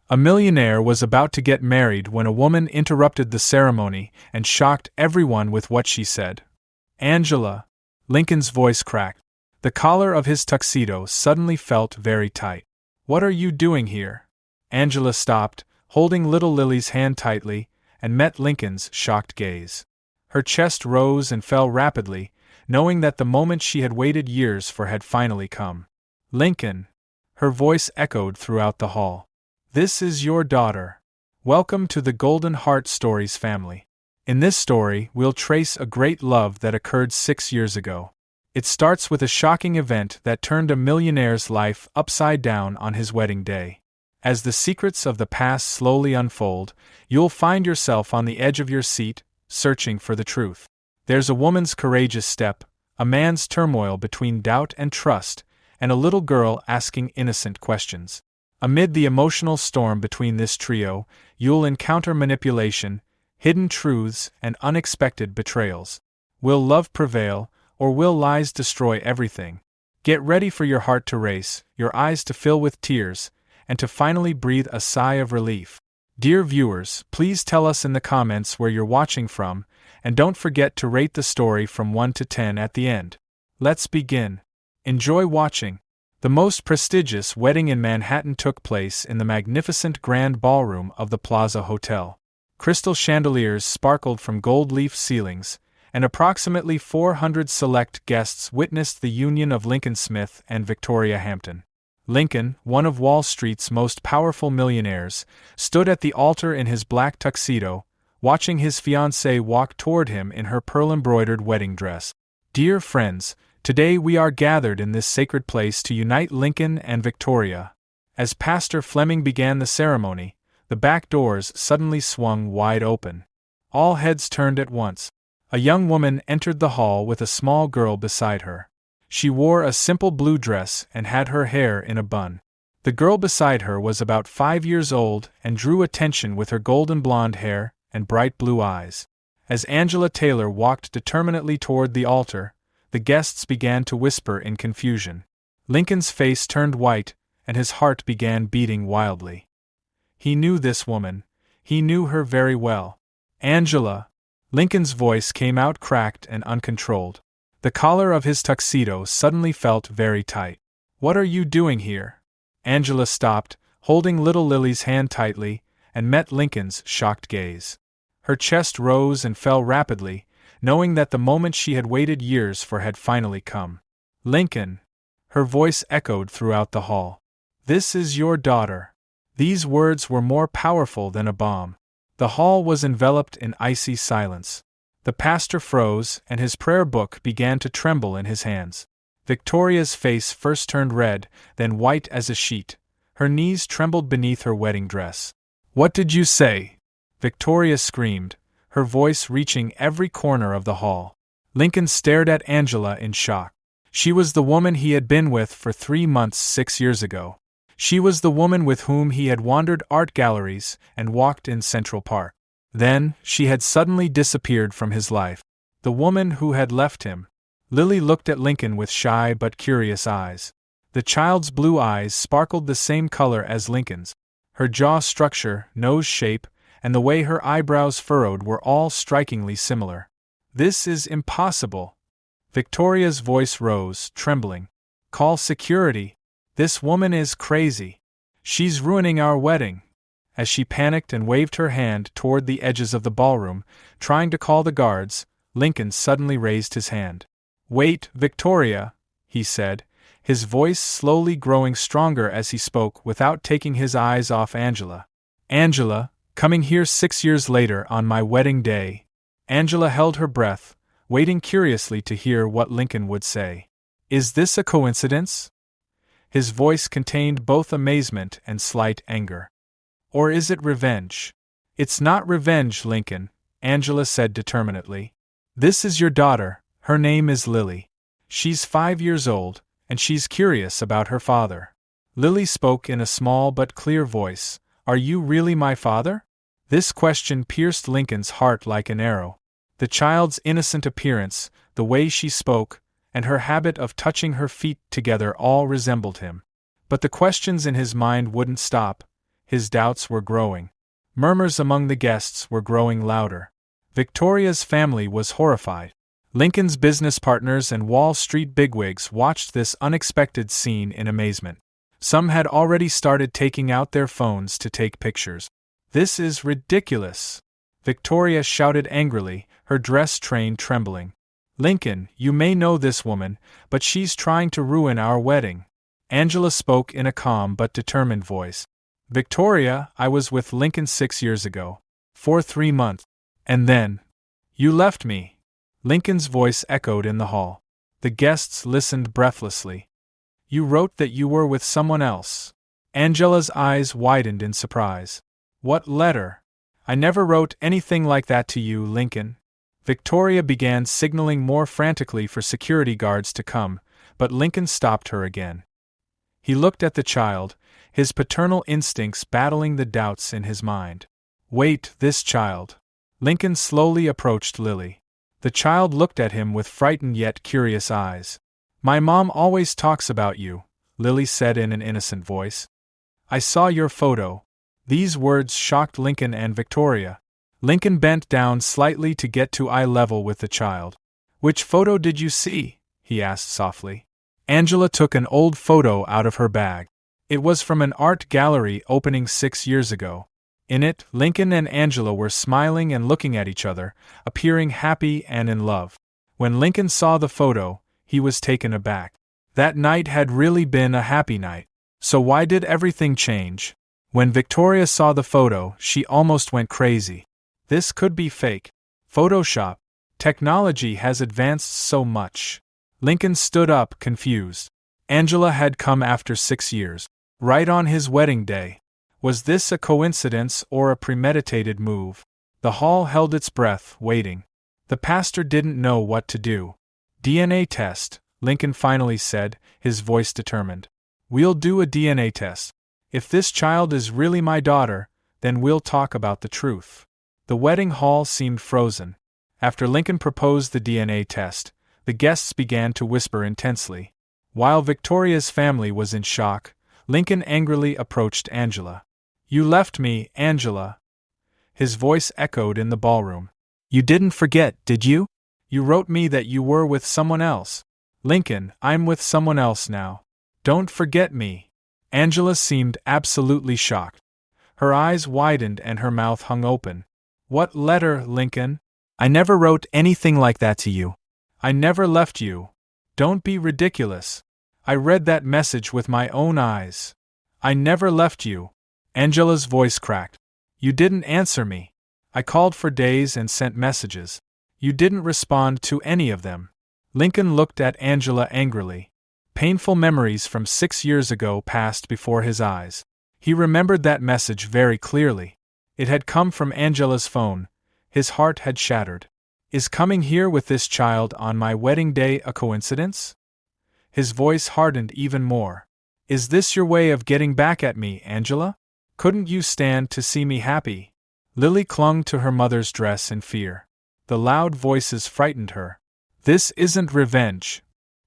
A millionaire was about to get married when a woman interrupted the ceremony and shocked everyone with what she said. "Angela," Lincoln's voice cracked. The collar of his tuxedo suddenly felt very tight. "What are you doing here?" Angela stopped, holding little Lily's hand tightly, and met Lincoln's shocked gaze. Her chest rose and fell rapidly, knowing that the moment she had waited years for had finally come. "Lincoln," her voice echoed throughout the hall. "This is your daughter. Welcome to the Golden Heart Stories family. In this story, we'll trace a great love that occurred 6 years ago. It starts with a shocking event that turned a millionaire's life upside down on his wedding day. As the secrets of the past slowly unfold, you'll find yourself on the edge of your seat, searching for the truth. There's a woman's courageous step, a man's turmoil between doubt and trust, and a little girl asking innocent questions. Amid the emotional storm between this trio, you'll encounter manipulation, hidden truths, and unexpected betrayals. Will love prevail, or will lies destroy everything? Get ready for your heart to race, your eyes to fill with tears, and to finally breathe a sigh of relief. Dear viewers, please tell us in the comments where you're watching from, and don't forget to rate the story from 1 to 10 at the end. Let's begin. Enjoy watching. The most prestigious wedding in Manhattan took place in the magnificent grand ballroom of the Plaza Hotel. Crystal chandeliers sparkled from gold leaf ceilings, and approximately 400 select guests witnessed the union of Lincoln Smith and Victoria Hampton. Lincoln, one of Wall Street's most powerful millionaires, stood at the altar in his black tuxedo, watching his fiancée walk toward him in her pearl-embroidered wedding dress. Dear friends, today we are gathered in this sacred place to unite Lincoln and Victoria. As Pastor Fleming began the ceremony, the back doors suddenly swung wide open. All heads turned at once. A young woman entered the hall with a small girl beside her. She wore a simple blue dress and had her hair in a bun. The girl beside her was about 5 years old and drew attention with her golden blonde hair and bright blue eyes. As Angela Taylor walked determinedly toward the altar, the guests began to whisper in confusion. Lincoln's face turned white, and his heart began beating wildly. He knew this woman. He knew her very well. "Angela," Lincoln's voice came out cracked and uncontrolled. The collar of his tuxedo suddenly felt very tight. "What are you doing here?" Angela stopped, holding little Lily's hand tightly, and met Lincoln's shocked gaze. Her chest rose and fell rapidly, knowing that the moment she had waited years for had finally come. "Lincoln," her voice echoed throughout the hall. "This is your daughter." These words were more powerful than a bomb. The hall was enveloped in icy silence. The pastor froze, and his prayer book began to tremble in his hands. Victoria's face first turned red, then white as a sheet. Her knees trembled beneath her wedding dress. "What did you say?" Victoria screamed, her voice reaching every corner of the hall. Lincoln stared at Angela in shock. She was the woman he had been with for 3 months 6 years ago. She was the woman with whom he had wandered art galleries and walked in Central Park. Then, she had suddenly disappeared from his life. The woman who had left him. Lily looked at Lincoln with shy but curious eyes. The child's blue eyes sparkled the same color as Lincoln's. Her jaw structure, nose shape, and the way her eyebrows furrowed were all strikingly similar. "This is impossible." Victoria's voice rose, trembling. "Call security. This woman is crazy. She's ruining our wedding." As she panicked and waved her hand toward the edges of the ballroom, trying to call the guards, Lincoln suddenly raised his hand. "Wait, Victoria," he said, his voice slowly growing stronger as he spoke without taking his eyes off Angela. "Angela, coming here 6 years later on my wedding day." Angela held her breath, waiting curiously to hear what Lincoln would say. "Is this a coincidence?" His voice contained both amazement and slight anger. "Or is it revenge?" "It's not revenge, Lincoln," Angela said determinedly. "This is your daughter, her name is Lily. She's 5 years old, and she's curious about her father." Lily spoke in a small but clear voice. "Are you really my father?" This question pierced Lincoln's heart like an arrow. The child's innocent appearance, the way she spoke, and her habit of touching her feet together all resembled him. But the questions in his mind wouldn't stop. His doubts were growing. Murmurs among the guests were growing louder. Victoria's family was horrified. Lincoln's business partners and Wall Street bigwigs watched this unexpected scene in amazement. Some had already started taking out their phones to take pictures. "This is ridiculous!" Victoria shouted angrily, her dress train trembling. "Lincoln, you may know this woman, but she's trying to ruin our wedding." Angela spoke in a calm but determined voice. "Victoria, I was with Lincoln 6 years ago. For 3 months. And then you left me." Lincoln's voice echoed in the hall. The guests listened breathlessly. "You wrote that you were with someone else." Angela's eyes widened in surprise. "What letter?" "I never wrote anything like that to you, Lincoln." Victoria began signaling more frantically for security guards to come, but Lincoln stopped her again. He looked at the child, his paternal instincts battling the doubts in his mind. "Wait, this child." Lincoln slowly approached Lily. The child looked at him with frightened yet curious eyes. "My mom always talks about you," Lily said in an innocent voice. "I saw your photo." These words shocked Lincoln and Victoria. Lincoln bent down slightly to get to eye level with the child. "Which photo did you see?" he asked softly. Angela took an old photo out of her bag. It was from an art gallery opening 6 years ago. In it, Lincoln and Angela were smiling and looking at each other, appearing happy and in love. When Lincoln saw the photo, he was taken aback. That night had really been a happy night. So why did everything change? When Victoria saw the photo, she almost went crazy. This could be fake. Photoshop. Technology has advanced so much. Lincoln stood up, confused. Angela had come after 6 years. Right on his wedding day. Was this a coincidence or a premeditated move? The hall held its breath, waiting. The pastor didn't know what to do. "DNA test," Lincoln finally said, his voice determined. "We'll do a DNA test. If this child is really my daughter, then we'll talk about the truth." The wedding hall seemed frozen. After Lincoln proposed the DNA test, the guests began to whisper intensely. While Victoria's family was in shock, Lincoln angrily approached Angela. "You left me, Angela." His voice echoed in the ballroom. "You didn't forget, did you? You wrote me that you were with someone else." "Lincoln, I'm with someone else now. Don't forget me." Angela seemed absolutely shocked. Her eyes widened and her mouth hung open. "What letter, Lincoln?" "I never wrote anything like that to you." "I never left you." "Don't be ridiculous. I read that message with my own eyes." "I never left you." Angela's voice cracked. "You didn't answer me. I called for days and sent messages. You didn't respond to any of them." Lincoln looked at Angela angrily. Painful memories from 6 years ago passed before his eyes. He remembered that message very clearly. It had come from Angela's phone. His heart had shattered. "Is coming here with this child on my wedding day a coincidence?" His voice hardened even more. "Is this your way of getting back at me, Angela? Couldn't you stand to see me happy?" Lily clung to her mother's dress in fear. The loud voices frightened her. "This isn't revenge."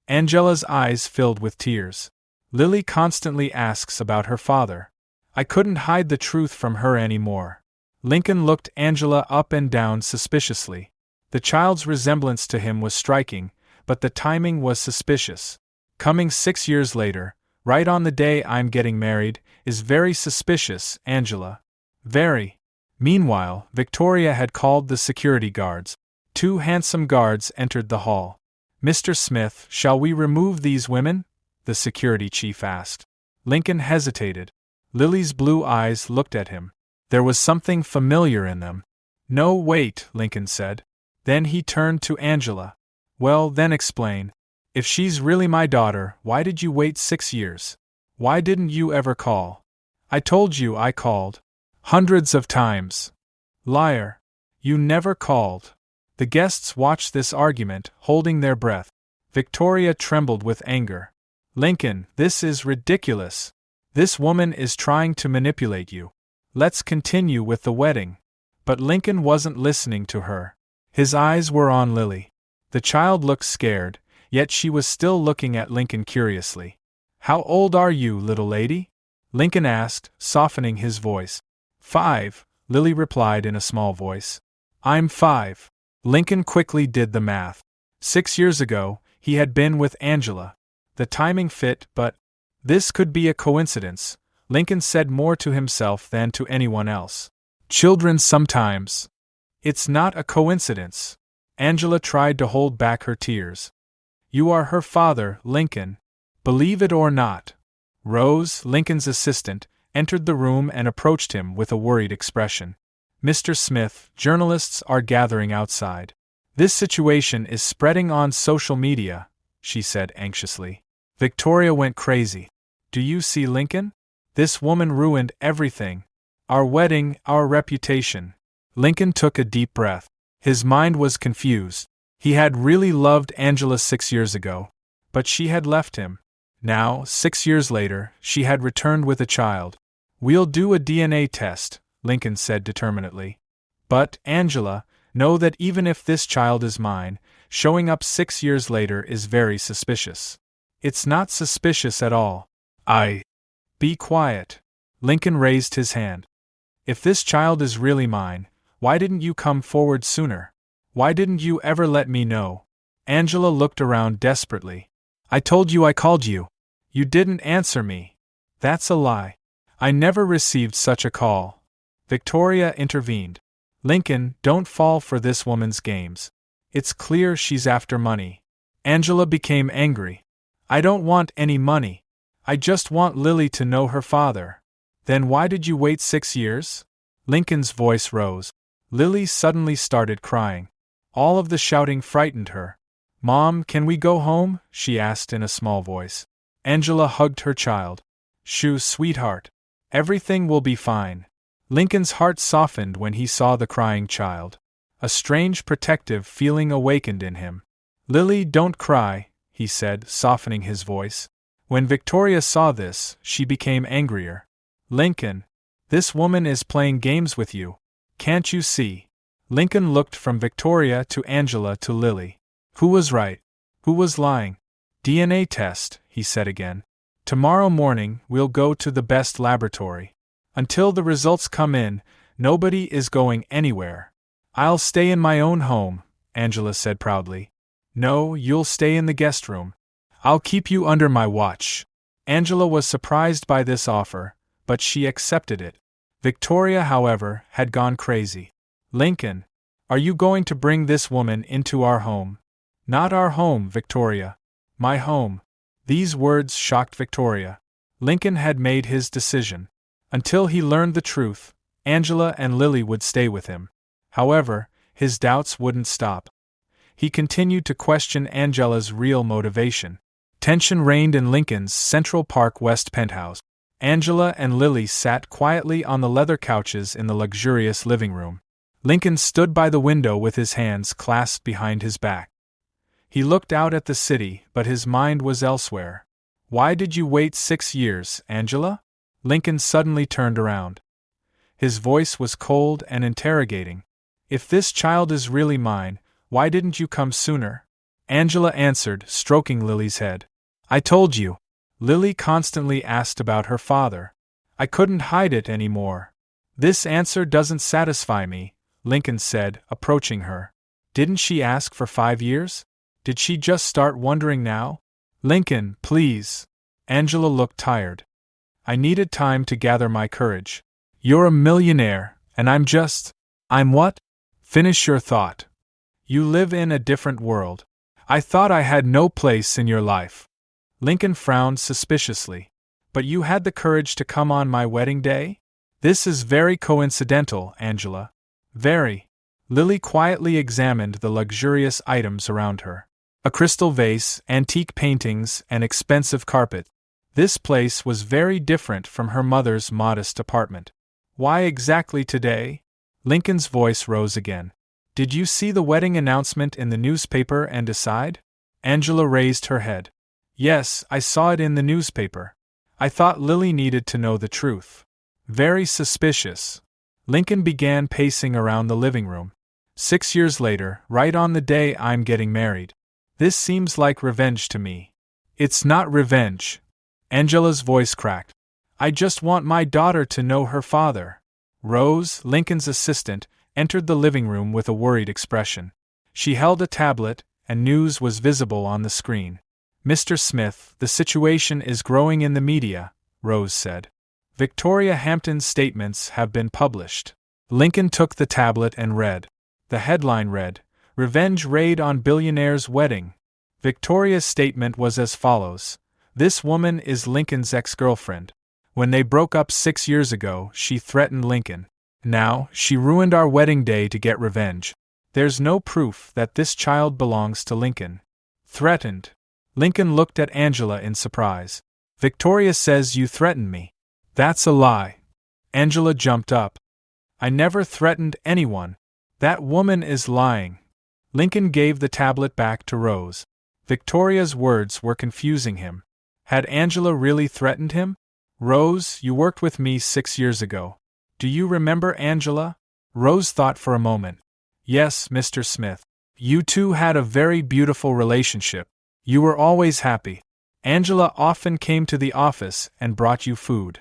Angela's eyes filled with tears. "Lily constantly asks about her father. I couldn't hide the truth from her anymore." Lincoln looked Angela up and down suspiciously. The child's resemblance to him was striking, but the timing was suspicious. Coming 6 years later, right on the day I'm getting married, is very suspicious, Angela. Very. Meanwhile, Victoria had called the security guards. 2 handsome guards entered the hall. "Mr. Smith, shall we remove these women?" the security chief asked. Lincoln hesitated. Lily's blue eyes looked at him. There was something familiar in them. "No, wait," Lincoln said. Then he turned to Angela. "Well, then explain. If she's really my daughter, why did you wait 6 years? Why didn't you ever call?" "I told you I called. Hundreds of times." "Liar. You never called." The guests watched this argument, holding their breath. Victoria trembled with anger. "Lincoln, this is ridiculous. This woman is trying to manipulate you. Let's continue with the wedding." But Lincoln wasn't listening to her. His eyes were on Lily. The child looked scared, yet she was still looking at Lincoln curiously. "How old are you, little lady?" Lincoln asked, softening his voice. 5, Lily replied in a small voice. I'm 5. Lincoln quickly did the math. 6 years ago, he had been with Angela. The timing fit, but this could be a coincidence, Lincoln said more to himself than to anyone else. Children sometimes. It's not a coincidence. Angela tried to hold back her tears. You are her father, Lincoln. Believe it or not. Rose, Lincoln's assistant, entered the room and approached him with a worried expression. Mr. Smith, journalists are gathering outside. This situation is spreading on social media, she said anxiously. Victoria went crazy. Do you see Lincoln? This woman ruined everything. Our wedding, our reputation. Lincoln took a deep breath. His mind was confused. He had really loved Angela 6 years ago. But she had left him. Now, 6 years later, she had returned with a child. We'll do a DNA test, Lincoln said determinedly. But, Angela, know that even if this child is mine, showing up 6 years later is very suspicious. It's not suspicious at all. Be quiet. Lincoln raised his hand. If this child is really mine, why didn't you come forward sooner? Why didn't you ever let me know? Angela looked around desperately. I told you I called you. You didn't answer me. That's a lie. I never received such a call. Victoria intervened. Lincoln, don't fall for this woman's games. It's clear she's after money. Angela became angry. I don't want any money. I just want Lily to know her father. Then why did you wait 6 years? Lincoln's voice rose. Lily suddenly started crying. All of the shouting frightened her. Mom, can we go home? She asked in a small voice. Angela hugged her child. Shoo, sweetheart. Everything will be fine. Lincoln's heart softened when he saw the crying child. A strange protective feeling awakened in him. Lily, don't cry, he said, softening his voice. When Victoria saw this, she became angrier. Lincoln, this woman is playing games with you. Can't you see? Lincoln looked from Victoria to Angela to Lily. Who was right? Who was lying? DNA test, he said again. Tomorrow morning, we'll go to the best laboratory. Until the results come in, nobody is going anywhere. I'll stay in my own home, Angela said proudly. No, you'll stay in the guest room. I'll keep you under my watch. Angela was surprised by this offer, but she accepted it. Victoria, however, had gone crazy. Lincoln, are you going to bring this woman into our home? Not our home, Victoria. My home. These words shocked Victoria. Lincoln had made his decision. Until he learned the truth, Angela and Lily would stay with him. However, his doubts wouldn't stop. He continued to question Angela's real motivation. Tension reigned in Lincoln's Central Park West penthouse. Angela and Lily sat quietly on the leather couches in the luxurious living room. Lincoln stood by the window with his hands clasped behind his back. He looked out at the city, but his mind was elsewhere. Why did you wait 6 years, Angela? Lincoln suddenly turned around. His voice was cold and interrogating. If this child is really mine, why didn't you come sooner? Angela answered, stroking Lily's head. I told you. Lily constantly asked about her father. I couldn't hide it anymore. This answer doesn't satisfy me, Lincoln said, approaching her. Didn't she ask for 5 years? Did she just start wondering now? Lincoln, please. Angela looked tired. I needed time to gather my courage. You're a millionaire, and I'm what? Finish your thought. You live in a different world. I thought I had no place in your life. Lincoln frowned suspiciously. But you had the courage to come on my wedding day? This is very coincidental, Angela. Very. Lily quietly examined the luxurious items around her. A crystal vase, antique paintings, and expensive carpet. This place was very different from her mother's modest apartment. Why exactly today? Lincoln's voice rose again. Did you see the wedding announcement in the newspaper and decide? Angela raised her head. Yes, I saw it in the newspaper. I thought Lily needed to know the truth. Very suspicious. Lincoln began pacing around the living room. 6 years later, right on the day I'm getting married. This seems like revenge to me. It's not revenge. Angela's voice cracked. I just want my daughter to know her father. Rose, Lincoln's assistant, entered the living room with a worried expression. She held a tablet, and news was visible on the screen. Mr. Smith, the situation is growing in the media, Rose said. Victoria Hampton's statements have been published. Lincoln took the tablet and read. The headline read, Revenge Raid on Billionaire's Wedding. Victoria's statement was as follows. This woman is Lincoln's ex-girlfriend. When they broke up 6 years ago, she threatened Lincoln. Now, she ruined our wedding day to get revenge. There's no proof that this child belongs to Lincoln. Threatened. Lincoln looked at Angela in surprise. Victoria says you threatened me. That's a lie. Angela jumped up. I never threatened anyone. That woman is lying. Lincoln gave the tablet back to Rose. Victoria's words were confusing him. Had Angela really threatened him? Rose, you worked with me 6 years ago. Do you remember Angela? Rose thought for a moment. Yes, Mr. Smith. You two had a very beautiful relationship. You were always happy. Angela often came to the office and brought you food.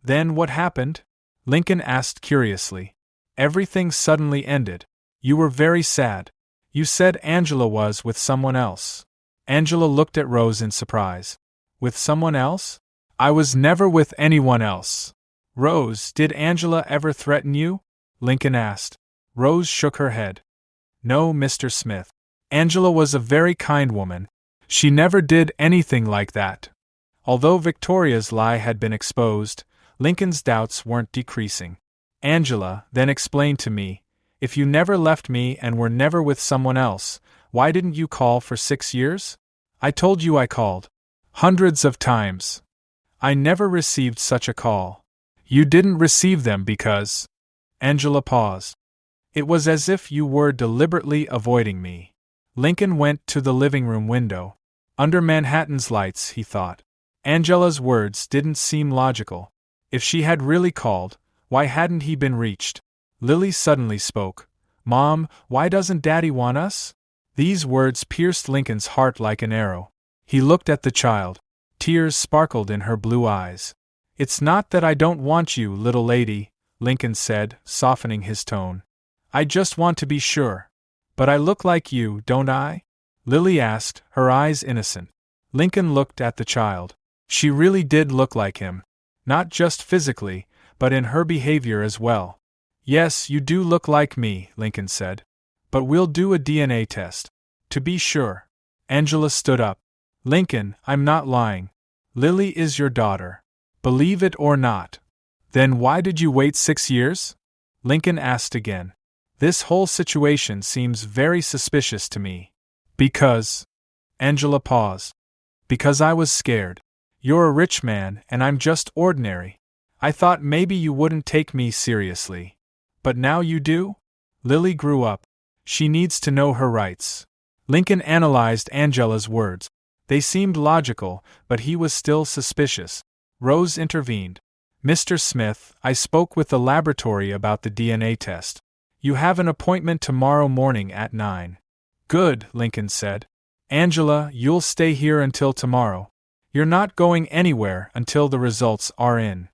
Then what happened? Lincoln asked curiously. Everything suddenly ended. You were very sad. You said Angela was with someone else. Angela looked at Rose in surprise. With someone else? I was never with anyone else. Rose, did Angela ever threaten you? Lincoln asked. Rose shook her head. No, Mr. Smith. Angela was a very kind woman. She never did anything like that. Although Victoria's lie had been exposed, Lincoln's doubts weren't decreasing. Angela then explained to me, if you never left me and were never with someone else, why didn't you call for 6 years? I told you I called. Hundreds of times. I never received such a call. You didn't receive them because… Angela paused. It was as if you were deliberately avoiding me. Lincoln went to the living room window. Under Manhattan's lights, he thought. Angela's words didn't seem logical. If she had really called, why hadn't he been reached? Lily suddenly spoke. Mom, why doesn't Daddy want us? These words pierced Lincoln's heart like an arrow. He looked at the child. Tears sparkled in her blue eyes. It's not that I don't want you, little lady, Lincoln said, softening his tone. I just want to be sure. But I look like you, don't I? Lily asked, her eyes innocent. Lincoln looked at the child. She really did look like him. Not just physically, but in her behavior as well. Yes, you do look like me, Lincoln said. But we'll do a DNA test. To be sure. Angela stood up. Lincoln, I'm not lying. Lily is your daughter. Believe it or not. Then why did you wait 6 years? Lincoln asked again. This whole situation seems very suspicious to me. Because… Angela paused. Because I was scared. You're a rich man and I'm just ordinary. I thought maybe you wouldn't take me seriously. But now you do? Lily grew up. She needs to know her rights. Lincoln analyzed Angela's words. They seemed logical, but he was still suspicious. Rose intervened. Mr. Smith, I spoke with the laboratory about the DNA test. You have an appointment tomorrow morning at 9. Good, Lincoln said. Angela, you'll stay here until tomorrow. You're not going anywhere until the results are in.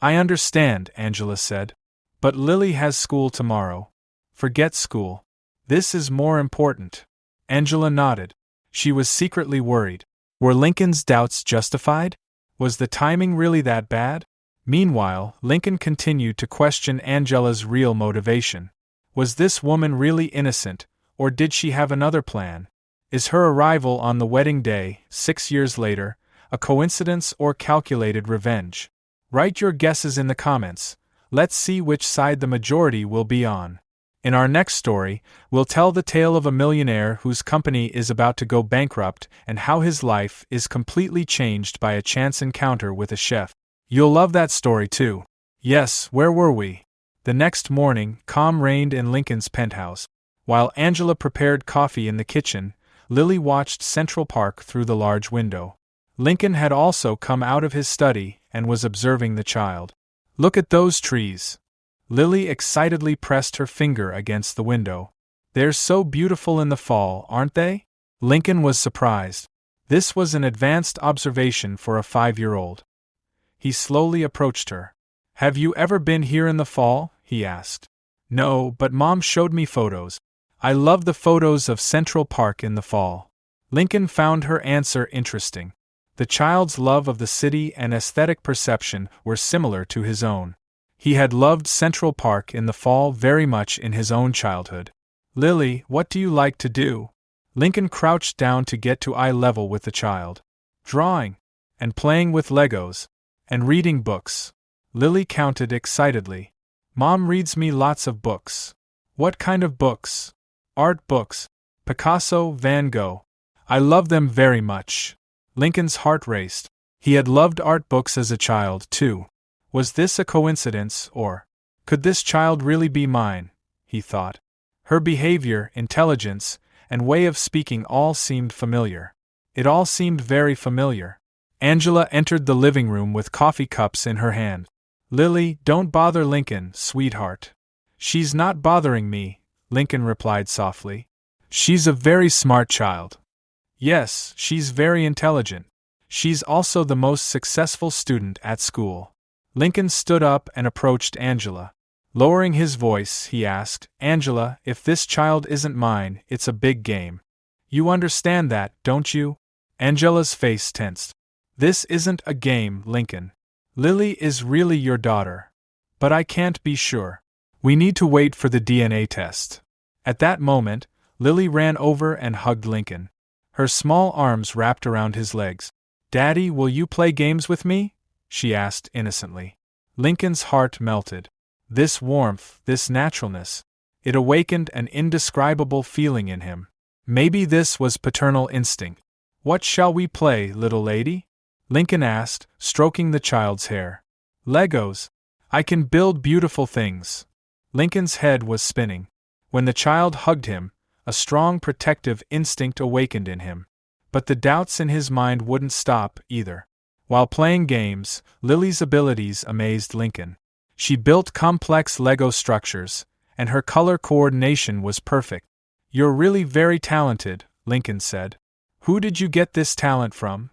I understand, Angela said. But Lily has school tomorrow. Forget school. This is more important. Angela nodded. She was secretly worried. Were Lincoln's doubts justified? Was the timing really that bad? Meanwhile, Lincoln continued to question Angela's real motivation. Was this woman really innocent, or did she have another plan? Is her arrival on the wedding day, 6 years later, a coincidence or calculated revenge? Write your guesses in the comments. Let's see which side the majority will be on. In our next story, we'll tell the tale of a millionaire whose company is about to go bankrupt and how his life is completely changed by a chance encounter with a chef. You'll love that story too. Yes, where were we? The next morning, calm reigned in Lincoln's penthouse. While Angela prepared coffee in the kitchen, Lily watched Central Park through the large window. Lincoln had also come out of his study and was observing the child. Look at those trees. Lily excitedly pressed her finger against the window. They're so beautiful in the fall, aren't they? Lincoln was surprised. This was an advanced observation for a 5-year-old. He slowly approached her. Have you ever been here in the fall? He asked. No, but Mom showed me photos. I love the photos of Central Park in the fall. Lincoln found her answer interesting. The child's love of the city and aesthetic perception were similar to his own. He had loved Central Park in the fall very much in his own childhood. Lily, what do you like to do? Lincoln crouched down to get to eye level with the child. Drawing. And playing with Legos. And reading books. Lily counted excitedly. Mom reads me lots of books. What kind of books? Art books. Picasso, Van Gogh. I love them very much. Lincoln's heart raced. He had loved art books as a child, too. Was this a coincidence, or could this child really be mine? He thought. Her behavior, intelligence, and way of speaking all seemed familiar. It all seemed very familiar. Angela entered the living room with coffee cups in her hand. Lily, don't bother Lincoln, sweetheart. She's not bothering me, Lincoln replied softly. She's a very smart child. Yes, she's very intelligent. She's also the most successful student at school. Lincoln stood up and approached Angela. Lowering his voice, he asked, Angela, if this child isn't mine, it's a big game. You understand that, don't you? Angela's face tensed. This isn't a game, Lincoln. Lily is really your daughter. But I can't be sure. We need to wait for the DNA test. At that moment, Lily ran over and hugged Lincoln. Her small arms wrapped around his legs. Daddy, will you play games with me? She asked innocently. Lincoln's heart melted. This warmth, this naturalness. It awakened an indescribable feeling in him. Maybe this was paternal instinct. What shall we play, little lady? Lincoln asked, stroking the child's hair. Legos. I can build beautiful things. Lincoln's head was spinning. When the child hugged him, a strong protective instinct awakened in him. But the doubts in his mind wouldn't stop, either. While playing games, Lily's abilities amazed Lincoln. She built complex Lego structures, and her color coordination was perfect. You're really very talented, Lincoln said. Who did you get this talent from?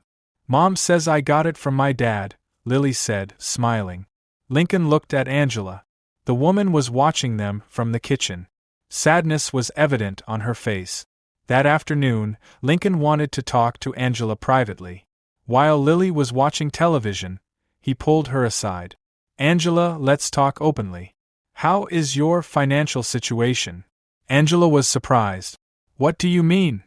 Mom says I got it from my dad, Lily said, smiling. Lincoln looked at Angela. The woman was watching them from the kitchen. Sadness was evident on her face. That afternoon, Lincoln wanted to talk to Angela privately. While Lily was watching television, he pulled her aside. Angela, let's talk openly. How is your financial situation? Angela was surprised. What do you mean?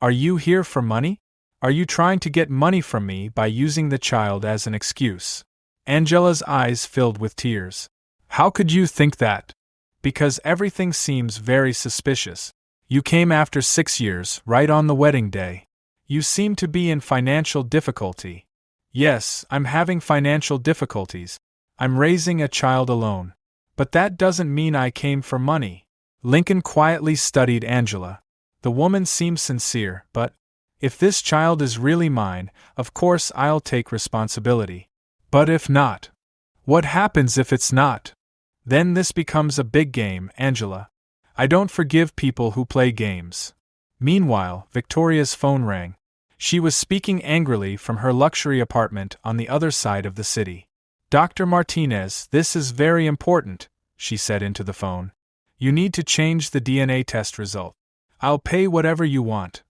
Are you here for money? Are you trying to get money from me by using the child as an excuse? Angela's eyes filled with tears. How could you think that? Because everything seems very suspicious. You came after 6 years, right on the wedding day. You seem to be in financial difficulty. Yes, I'm having financial difficulties. I'm raising a child alone. But that doesn't mean I came for money. Lincoln quietly studied Angela. The woman seemed sincere, but if this child is really mine, of course I'll take responsibility. But if not? What happens if it's not? Then this becomes a big game, Angela. I don't forgive people who play games. Meanwhile, Victoria's phone rang. She was speaking angrily from her luxury apartment on the other side of the city. Dr. Martinez, this is very important, she said into the phone. You need to change the DNA test result. I'll pay whatever you want.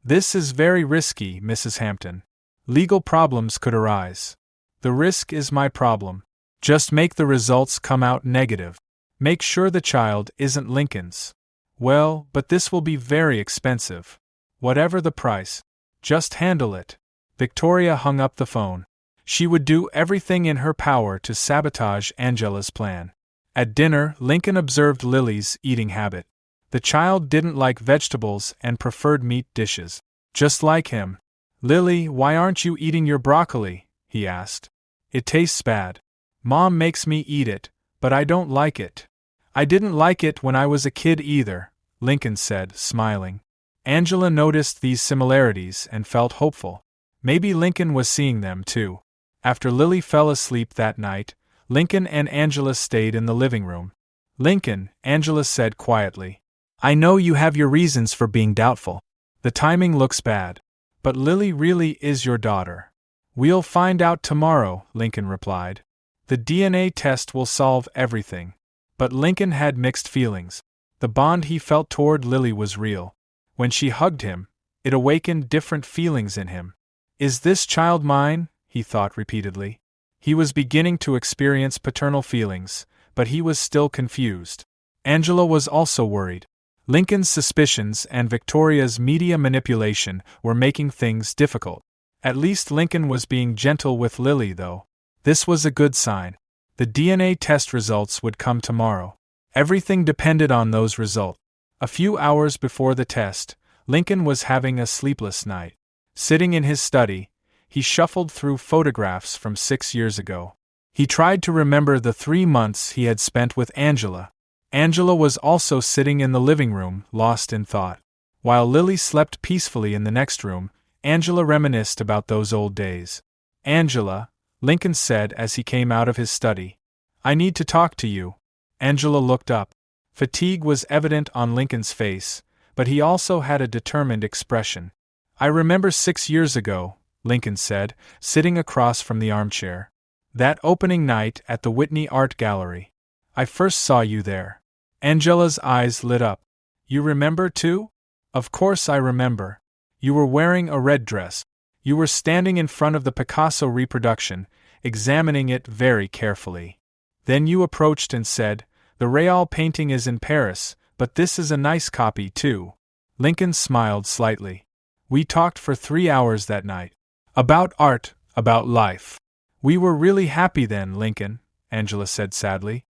This is very risky, Mrs. Hampton. Legal problems could arise. The risk is my problem. Just make the results come out negative. Make sure the child isn't Lincoln's. Well, but this will be very expensive. Whatever the price, just handle it. Victoria hung up the phone. She would do everything in her power to sabotage Angela's plan. At dinner, Lincoln observed Lily's eating habit. The child didn't like vegetables and preferred meat dishes. Just like him. Lily, why aren't you eating your broccoli? He asked. It tastes bad. Mom makes me eat it, but I don't like it. I didn't like it when I was a kid either, Lincoln said, smiling. Angela noticed these similarities and felt hopeful. Maybe Lincoln was seeing them too. After Lily fell asleep that night, Lincoln and Angela stayed in the living room. Lincoln, Angela said quietly. I know you have your reasons for being doubtful. The timing looks bad. But Lily really is your daughter. We'll find out tomorrow, Lincoln replied. The DNA test will solve everything. But Lincoln had mixed feelings. The bond he felt toward Lily was real. When she hugged him, it awakened different feelings in him. Is this child mine? He thought repeatedly. He was beginning to experience paternal feelings, but he was still confused. Angela was also worried. Lincoln's suspicions and Victoria's media manipulation were making things difficult. At least Lincoln was being gentle with Lily, though. This was a good sign. The DNA test results would come tomorrow. Everything depended on those results. A few hours before the test, Lincoln was having a sleepless night. Sitting in his study, he shuffled through photographs from 6 years ago. He tried to remember the 3 months he had spent with Angela. Angela was also sitting in the living room, lost in thought. While Lily slept peacefully in the next room, Angela reminisced about those old days. Angela, Lincoln said as he came out of his study. I need to talk to you. Angela looked up. Fatigue was evident on Lincoln's face, but he also had a determined expression. I remember 6 years ago, Lincoln said, sitting across from the armchair. That opening night at the Whitney Art Gallery. I first saw you there. Angela's eyes lit up. You remember too? Of course I remember. You were wearing a red dress. You were standing in front of the Picasso reproduction, examining it very carefully. Then you approached and said, the Real painting is in Paris, but this is a nice copy too. Lincoln smiled slightly. We talked for 3 hours that night. About art, about life. We were really happy then, Lincoln, Angela said sadly.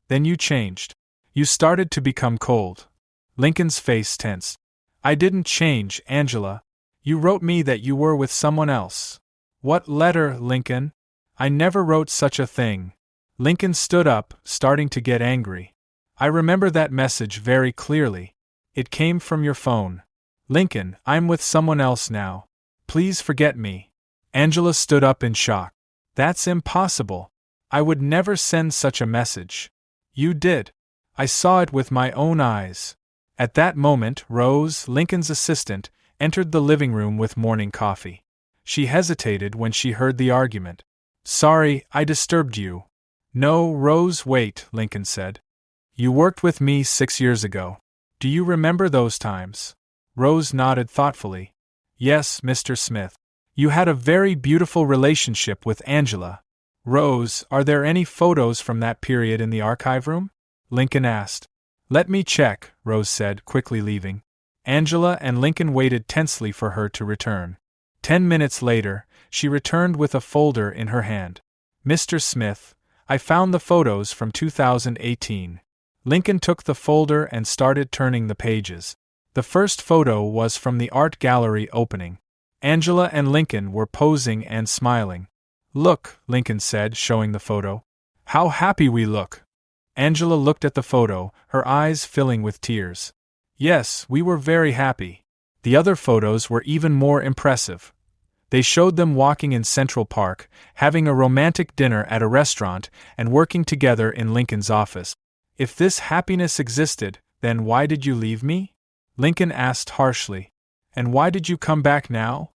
Then you changed. You started to become cold. Lincoln's face tensed. I didn't change, Angela. You wrote me that you were with someone else. What letter, Lincoln? I never wrote such a thing. Lincoln stood up, starting to get angry. I remember that message very clearly. It came from your phone. Lincoln, I'm with someone else now. Please forget me. Angela stood up in shock. That's impossible. I would never send such a message. You did. I saw it with my own eyes. At that moment, Rose, Lincoln's assistant, entered the living room with morning coffee. She hesitated when she heard the argument. Sorry, I disturbed you. No, Rose, wait, Lincoln said. You worked with me 6 years ago. Do you remember those times? Rose nodded thoughtfully. Yes, Mr. Smith. You had a very beautiful relationship with Angela. Rose, are there any photos from that period in the archive room? Lincoln asked. Let me check, Rose said, quickly leaving. Angela and Lincoln waited tensely for her to return. 10 minutes later, she returned with a folder in her hand. Mr. Smith, I found the photos from 2018. Lincoln took the folder and started turning the pages. The first photo was from the art gallery opening. Angela and Lincoln were posing and smiling. Look, Lincoln said, showing the photo. How happy we look. Angela looked at the photo, her eyes filling with tears. Yes, we were very happy. The other photos were even more impressive. They showed them walking in Central Park, having a romantic dinner at a restaurant, and working together in Lincoln's office. If this happiness existed, then why did you leave me? Lincoln asked harshly. And why did you come back now?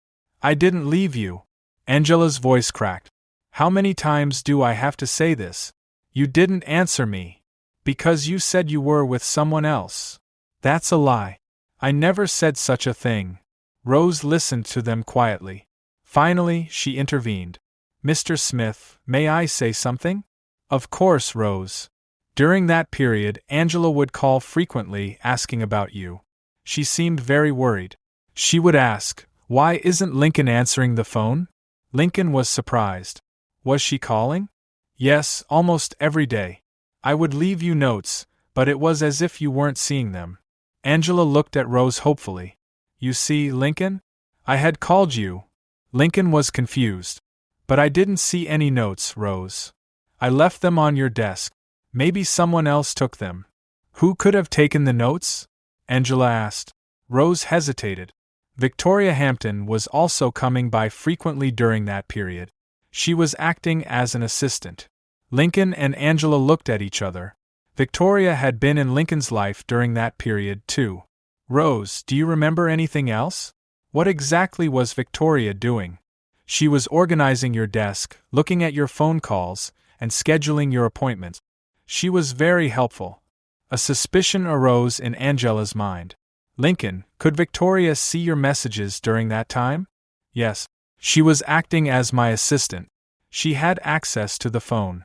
I didn't leave you. Angela's voice cracked. How many times do I have to say this? You didn't answer me. Because you said you were with someone else. That's a lie. I never said such a thing. Rose listened to them quietly. Finally, she intervened. Mr. Smith, may I say something? Of course, Rose. During that period, Angela would call frequently asking about you. She seemed very worried. She would ask, why isn't Lincoln answering the phone? Lincoln was surprised. Was she calling? Yes, almost every day. I would leave you notes, but it was as if you weren't seeing them. Angela looked at Rose hopefully. You see, Lincoln? I had called you. Lincoln was confused. But I didn't see any notes, Rose. I left them on your desk. Maybe someone else took them. Who could have taken the notes? Angela asked. Rose hesitated. Victoria Hampton was also coming by frequently during that period. She was acting as an assistant. Lincoln and Angela looked at each other. Victoria had been in Lincoln's life during that period too. Rose, do you remember anything else? What exactly was Victoria doing? She was organizing your desk, looking at your phone calls, and scheduling your appointments. She was very helpful. A suspicion arose in Angela's mind. Lincoln, could Victoria see your messages during that time? Yes. She was acting as my assistant. She had access to the phone.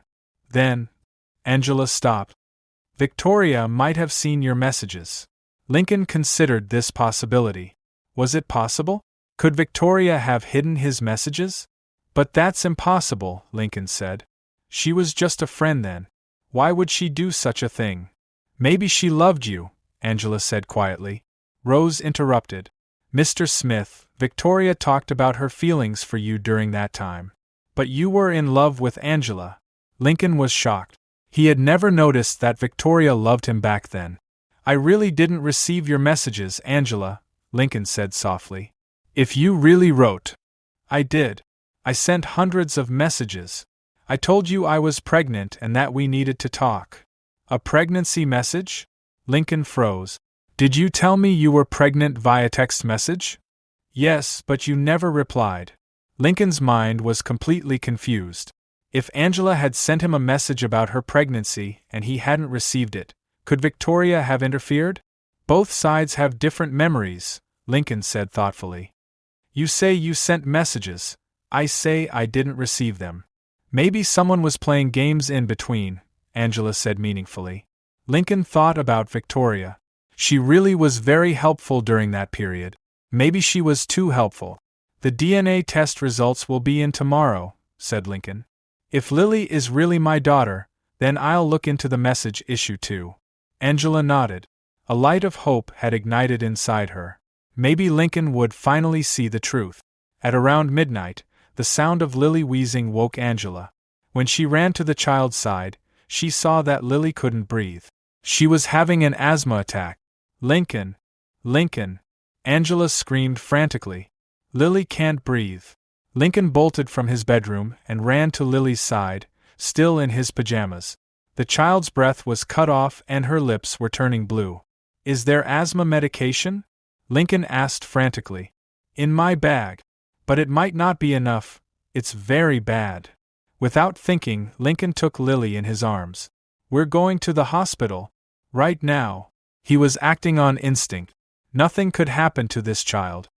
Then, Angela stopped. Victoria might have seen your messages. Lincoln considered this possibility. Was it possible? Could Victoria have hidden his messages? But that's impossible, Lincoln said. She was just a friend then. Why would she do such a thing? Maybe she loved you, Angela said quietly. Rose interrupted. Mr. Smith, Victoria talked about her feelings for you during that time. But you were in love with Angela. Lincoln was shocked. He had never noticed that Victoria loved him back then. I really didn't receive your messages, Angela, Lincoln said softly. If you really wrote. I did. I sent hundreds of messages. I told you I was pregnant and that we needed to talk. A pregnancy message? Lincoln froze. Did you tell me you were pregnant via text message? Yes, but you never replied. Lincoln's mind was completely confused. If Angela had sent him a message about her pregnancy and he hadn't received it, could Victoria have interfered? Both sides have different memories, Lincoln said thoughtfully. You say you sent messages. I say I didn't receive them. Maybe someone was playing games in between, Angela said meaningfully. Lincoln thought about Victoria. She really was very helpful during that period. Maybe she was too helpful. The DNA test results will be in tomorrow, said Lincoln. If Lily is really my daughter, then I'll look into the message issue too. Angela nodded. A light of hope had ignited inside her. Maybe Lincoln would finally see the truth. At around midnight, the sound of Lily wheezing woke Angela. When she ran to the child's side, she saw that Lily couldn't breathe. She was having an asthma attack. Lincoln! Lincoln! Angela screamed frantically. Lily can't breathe. Lincoln bolted from his bedroom and ran to Lily's side, still in his pajamas. The child's breath was cut off and her lips were turning blue. Is there asthma medication? Lincoln asked frantically. In my bag. But it might not be enough. It's very bad. Without thinking, Lincoln took Lily in his arms. We're going to the hospital. Right now. He was acting on instinct. Nothing could happen to this child.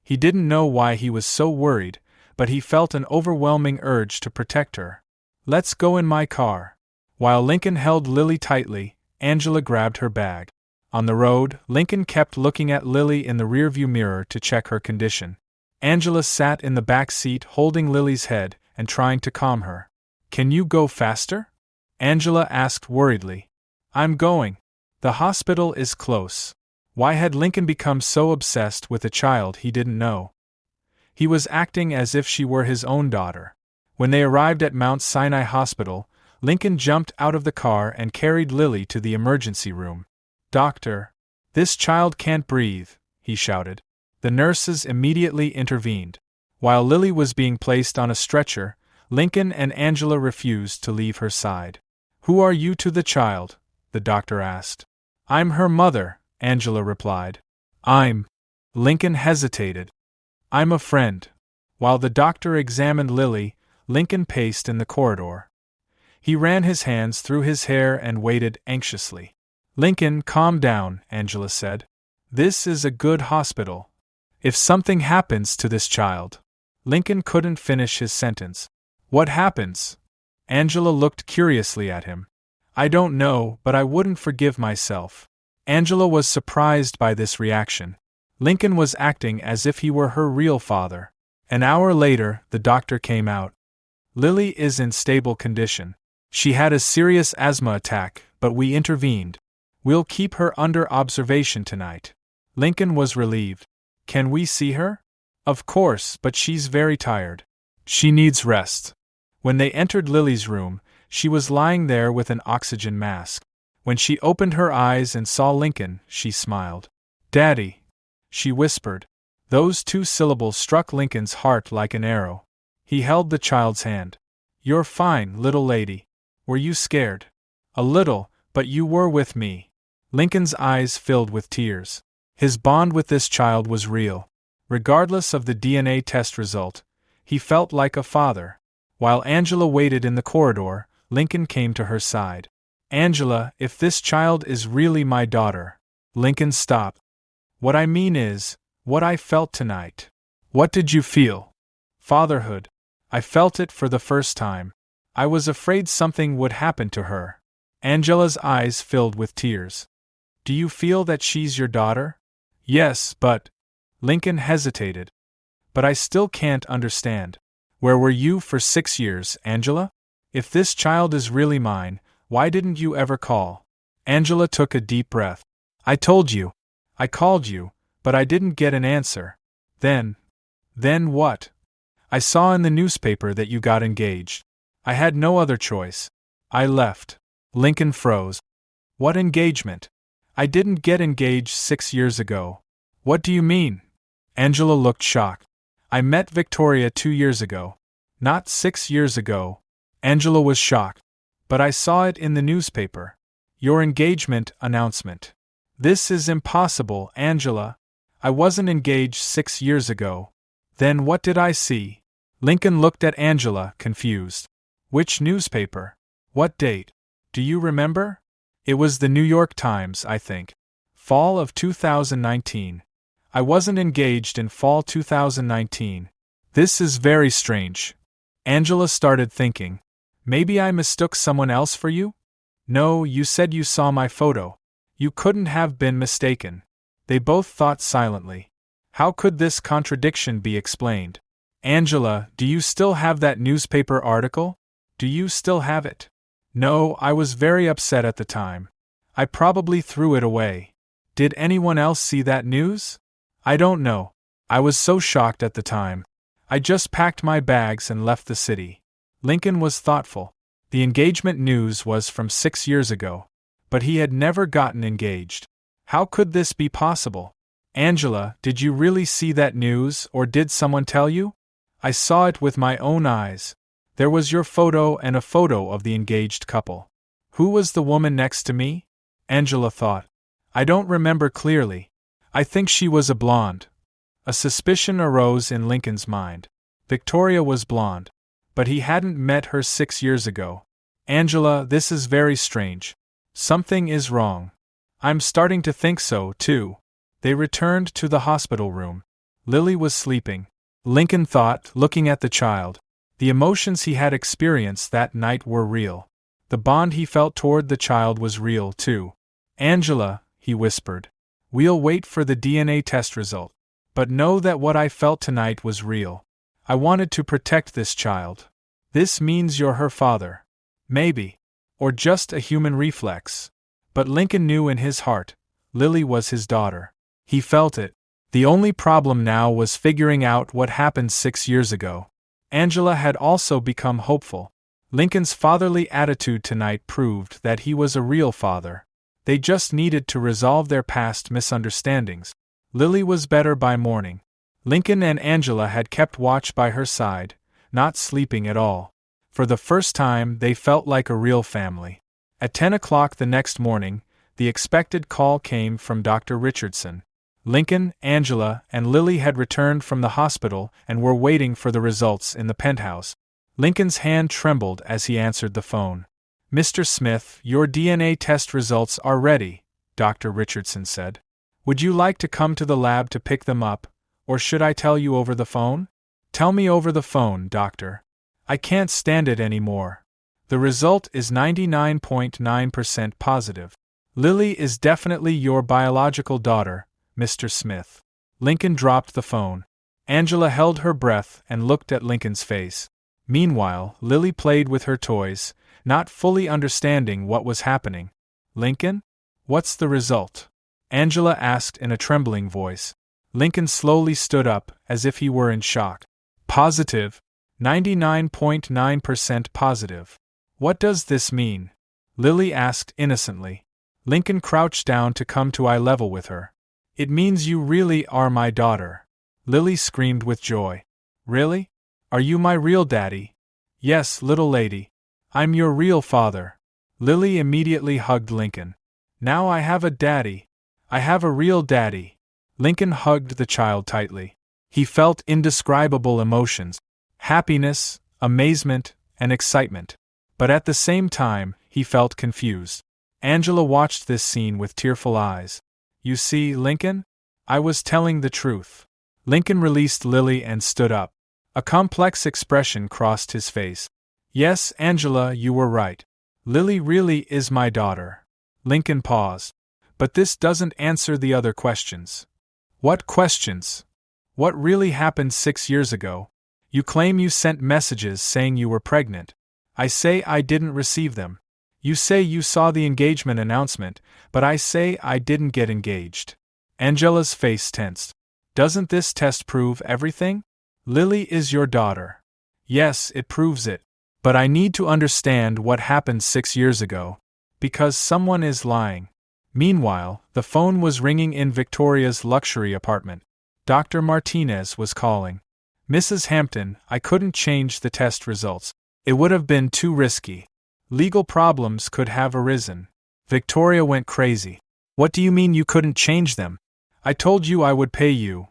He didn't know why he was so worried, but he felt an overwhelming urge to protect her. Let's go in my car. While Lincoln held Lily tightly, Angela grabbed her bag. On the road, Lincoln kept looking at Lily in the rearview mirror to check her condition. Angela sat in the back seat holding Lily's head and trying to calm her. Can you go faster? Angela asked worriedly. I'm going. The hospital is close. Why had Lincoln become so obsessed with a child he didn't know? He was acting as if she were his own daughter. When they arrived at Mount Sinai Hospital, Lincoln jumped out of the car and carried Lily to the emergency room. Doctor, this child can't breathe, he shouted. The nurses immediately intervened. While Lily was being placed on a stretcher, Lincoln and Angela refused to leave her side. Who are you to the child? The doctor asked. I'm her mother, Angela replied. Lincoln hesitated. I'm a friend. While the doctor examined Lily, Lincoln paced in the corridor. He ran his hands through his hair and waited anxiously. Lincoln, calm down, Angela said. This is a good hospital. If something happens to this child. Lincoln couldn't finish his sentence. What happens? Angela looked curiously at him. I don't know, but I wouldn't forgive myself. Angela was surprised by this reaction. Lincoln was acting as if he were her real father. An hour later, the doctor came out. Lily is in stable condition. She had a serious asthma attack, but we intervened. We'll keep her under observation tonight. Lincoln was relieved. Can we see her? Of course, but she's very tired. She needs rest. When they entered Lily's room, she was lying there with an oxygen mask. When she opened her eyes and saw Lincoln, she smiled. Daddy, she whispered. Those two syllables struck Lincoln's heart like an arrow. He held the child's hand. You're fine, little lady. Were you scared? A little, but you were with me. Lincoln's eyes filled with tears. His bond with this child was real. Regardless of the DNA test result, He felt like a father. While Angela waited in the corridor, Lincoln came to her side. Angela, if this child is really my daughter. Lincoln stopped. What I mean is, what I felt tonight. What did you feel? Fatherhood. I felt it for the first time. I was afraid something would happen to her. Angela's eyes filled with tears. Do you feel that she's your daughter? Yes, but... Lincoln hesitated. But I still can't understand. Where were you for 6 years, Angela? If this child is really mine, why didn't you ever call? Angela took a deep breath. I told you. I called you, but I didn't get an answer. Then what? I saw in the newspaper that you got engaged. I had no other choice. I left. Lincoln froze. What engagement? I didn't get engaged 6 years ago. What do you mean? Angela looked shocked. I met Victoria 2 years ago. Not 6 years ago. Angela was shocked. But I saw it in the newspaper. Your engagement announcement. This is impossible, Angela. I wasn't engaged 6 years ago. Then what did I see? Lincoln looked at Angela, confused. Which newspaper? What date? Do you remember? It was the New York Times, I think. Fall of 2019. I wasn't engaged in fall 2019. This is very strange. Angela started thinking. Maybe I mistook someone else for you? No, you said you saw my photo. You couldn't have been mistaken. They both thought silently. How could this contradiction be explained? Angela, do you still have that newspaper article? Do you still have it? No, I was very upset at the time. I probably threw it away. Did anyone else see that news? I don't know. I was so shocked at the time. I just packed my bags and left the city. Lincoln was thoughtful. The engagement news was from 6 years ago. But he had never gotten engaged. How could this be possible? Angela, did you really see that news, or did someone tell you? I saw it with my own eyes. There was your photo and a photo of the engaged couple. Who was the woman next to me? Angela thought. I don't remember clearly. I think she was a blonde. A suspicion arose in Lincoln's mind. Victoria was blonde. But he hadn't met her 6 years ago. Angela, this is very strange. Something is wrong. I'm starting to think so, too. They returned to the hospital room. Lily was sleeping. Lincoln thought, looking at the child. The emotions he had experienced that night were real. The bond he felt toward the child was real, too. Angela, he whispered. We'll wait for the DNA test result. But know that what I felt tonight was real. I wanted to protect this child. This means you're her father. Maybe. Or just a human reflex. But Lincoln knew in his heart, Lily was his daughter. He felt it. The only problem now was figuring out what happened 6 years ago. Angela had also become hopeful. Lincoln's fatherly attitude tonight proved that he was a real father. They just needed to resolve their past misunderstandings. Lily was better by morning. Lincoln and Angela had kept watch by her side, not sleeping at all. For the first time, they felt like a real family. At 10 o'clock the next morning, the expected call came from Dr. Richardson. Lincoln, Angela, and Lily had returned from the hospital and were waiting for the results in the penthouse. Lincoln's hand trembled as he answered the phone. Mr. Smith, your DNA test results are ready, Dr. Richardson said. Would you like to come to the lab to pick them up, or should I tell you over the phone? Tell me over the phone, doctor. I can't stand it anymore. The result is 99.9% positive. Lily is definitely your biological daughter, Mr. Smith. Lincoln dropped the phone. Angela held her breath and looked at Lincoln's face. Meanwhile, Lily played with her toys, not fully understanding what was happening. Lincoln? What's the result? Angela asked in a trembling voice. Lincoln slowly stood up, as if he were in shock. Positive. 99.9% positive. What does this mean? Lily asked innocently. Lincoln crouched down to come to eye level with her. It means you really are my daughter. Lily screamed with joy. Really? Are you my real daddy? Yes, little lady. I'm your real father. Lily immediately hugged Lincoln. Now I have a daddy. I have a real daddy. Lincoln hugged the child tightly. He felt indescribable emotions. happiness, amazement, and excitement. But at the same time, he felt confused. Angela watched this scene with tearful eyes. You see, Lincoln? I was telling the truth. Lincoln released Lily and stood up. A complex expression crossed his face. Yes, Angela, you were right. Lily really is my daughter. Lincoln paused. But this doesn't answer the other questions. What questions? What really happened 6 years ago? You claim you sent messages saying you were pregnant. I say I didn't receive them. You say you saw the engagement announcement, but I say I didn't get engaged. Angela's face tensed. Doesn't this test prove everything? Lily is your daughter. Yes, it proves it. But I need to understand what happened 6 years ago. Because someone is lying. Meanwhile, the phone was ringing in Victoria's luxury apartment. Dr. Martinez was calling. Mrs. Hampton, I couldn't change the test results. It would have been too risky. Legal problems could have arisen. Victoria went crazy. What do you mean you couldn't change them? I told you I would pay you.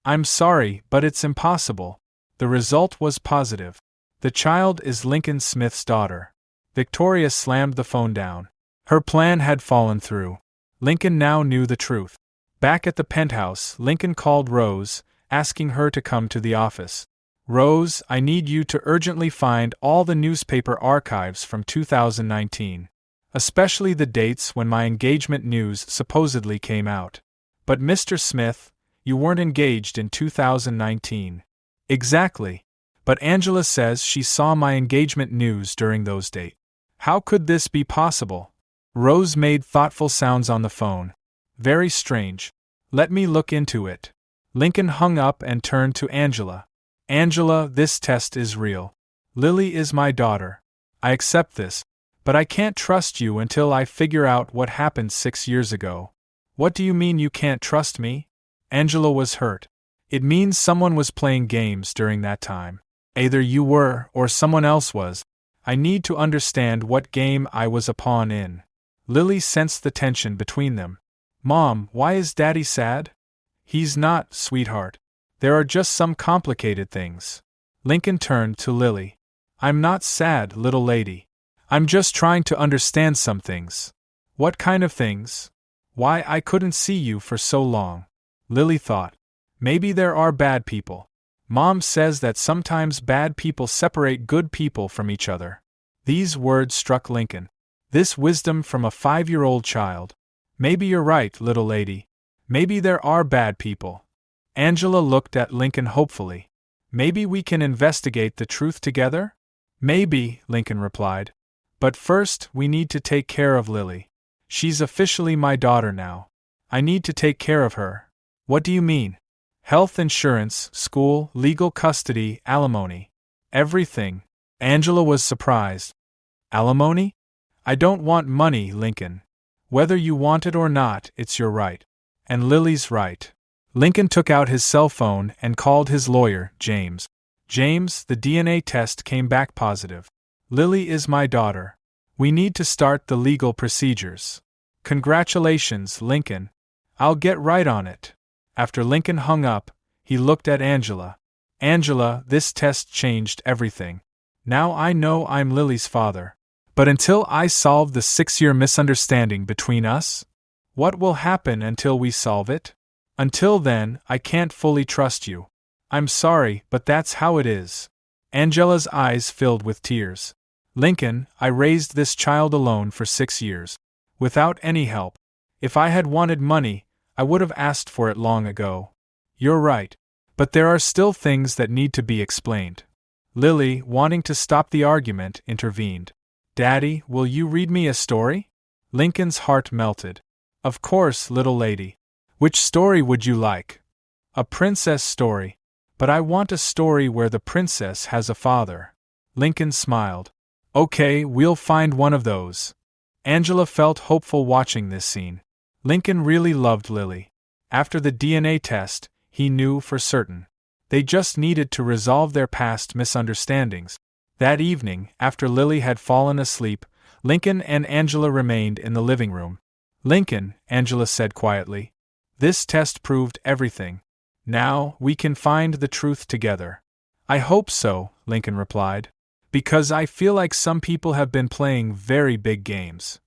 I'm sorry, but it's impossible. The result was positive. The child is Lincoln Smith's daughter. Victoria slammed the phone down. Her plan had fallen through. Lincoln now knew the truth. Back at the penthouse, Lincoln called Rose, asking her to come to the office. Rose, I need you to urgently find all the newspaper archives from 2019. Especially the dates when my engagement news supposedly came out. But Mr. Smith, you weren't engaged in 2019. Exactly. But Angela says she saw my engagement news during those dates. How could this be possible? Rose made thoughtful sounds on the phone. Very strange. Let me look into it. Lincoln hung up and turned to Angela. Angela, this test is real. Lily is my daughter. I accept this. But I can't trust you until I figure out what happened 6 years ago. What do you mean you can't trust me? Angela was hurt. It means someone was playing games during that time. Either you were, or someone else was. I need to understand what game I was a pawn in. Lily sensed the tension between them. Mom, why is Daddy sad? He's not, sweetheart. There are just some complicated things. Lincoln turned to Lily. I'm not sad, little lady. I'm just trying to understand some things. What kind of things? Why I couldn't see you for so long. Lily thought. Maybe there are bad people. Mom says that sometimes bad people separate good people from each other. These words struck Lincoln. This wisdom from a 5-year-old child. Maybe you're right, little lady. Maybe there are bad people. Angela looked at Lincoln hopefully. Maybe we can investigate the truth together? Maybe, Lincoln replied. But first, we need to take care of Lily. She's officially my daughter now. I need to take care of her. What do you mean? Health insurance, school, legal custody, alimony. Everything. Angela was surprised. Alimony? I don't want money, Lincoln. Whether you want it or not, it's your right. And Lily's right. Lincoln took out his cell phone and called his lawyer, James. James, the DNA test came back positive. Lily is my daughter. We need to start the legal procedures. Congratulations, Lincoln. I'll get right on it. After Lincoln hung up, he looked at Angela. Angela, this test changed everything. Now I know I'm Lily's father. But until I solve the 6-year misunderstanding between us? What will happen until we solve it? Until then, I can't fully trust you. I'm sorry, but that's how it is. Angela's eyes filled with tears. Lincoln, I raised this child alone for 6 years. Without any help. If I had wanted money, I would have asked for it long ago. You're right. But there are still things that need to be explained. Lily, wanting to stop the argument, intervened. Daddy, will you read me a story? Lincoln's heart melted. Of course, little lady. Which story would you like? A princess story. But I want a story where the princess has a father. Lincoln smiled. Okay, we'll find one of those. Angela felt hopeful watching this scene. Lincoln really loved Lily. After the DNA test, he knew for certain. They just needed to resolve their past misunderstandings. That evening, after Lily had fallen asleep, Lincoln and Angela remained in the living room. Lincoln, Angela said quietly. This test proved everything. Now, we can find the truth together. I hope so, Lincoln replied. Because I feel like some people have been playing very big games.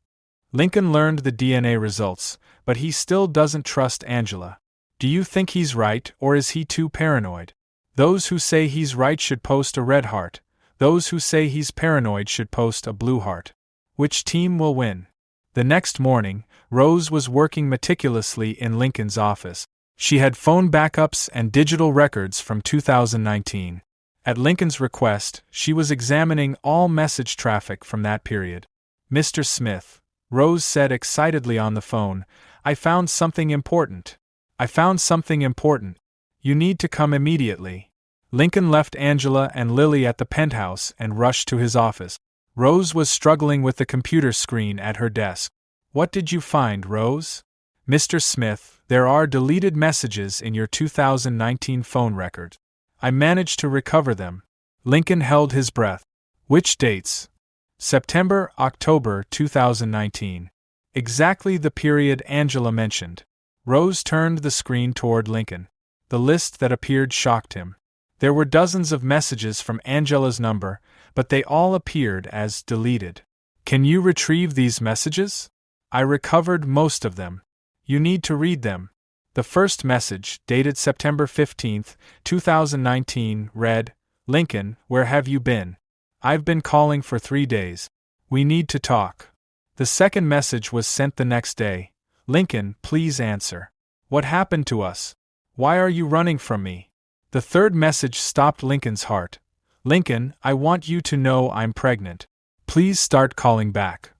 Lincoln learned the DNA results, but he still doesn't trust Angela. Do you think he's right, or is he too paranoid? Those who say he's right should post a red heart. Those who say he's paranoid should post a blue heart. Which team will win? The next morning, Rose was working meticulously in Lincoln's office. She had phone backups and digital records from 2019. At Lincoln's request, she was examining all message traffic from that period. Mr. Smith, Rose said excitedly on the phone, I found something important. I found something important. You need to come immediately. Lincoln left Angela and Lily at the penthouse and rushed to his office. Rose was struggling with the computer screen at her desk. What did you find, Rose? Mr. Smith, there are deleted messages in your 2019 phone record. I managed to recover them. Lincoln held his breath. Which dates? September, October 2019. Exactly the period Angela mentioned. Rose turned the screen toward Lincoln. The list that appeared shocked him. There were dozens of messages from Angela's number, but they all appeared as deleted. Can you retrieve these messages? I recovered most of them. You need to read them. The first message, dated September 15, 2019, read, Lincoln, where have you been? I've been calling for 3 days. We need to talk. The second message was sent the next day. Lincoln, please answer. What happened to us? Why are you running from me? The third message stopped Lincoln's heart. Lincoln, I want you to know I'm pregnant. Please start calling back.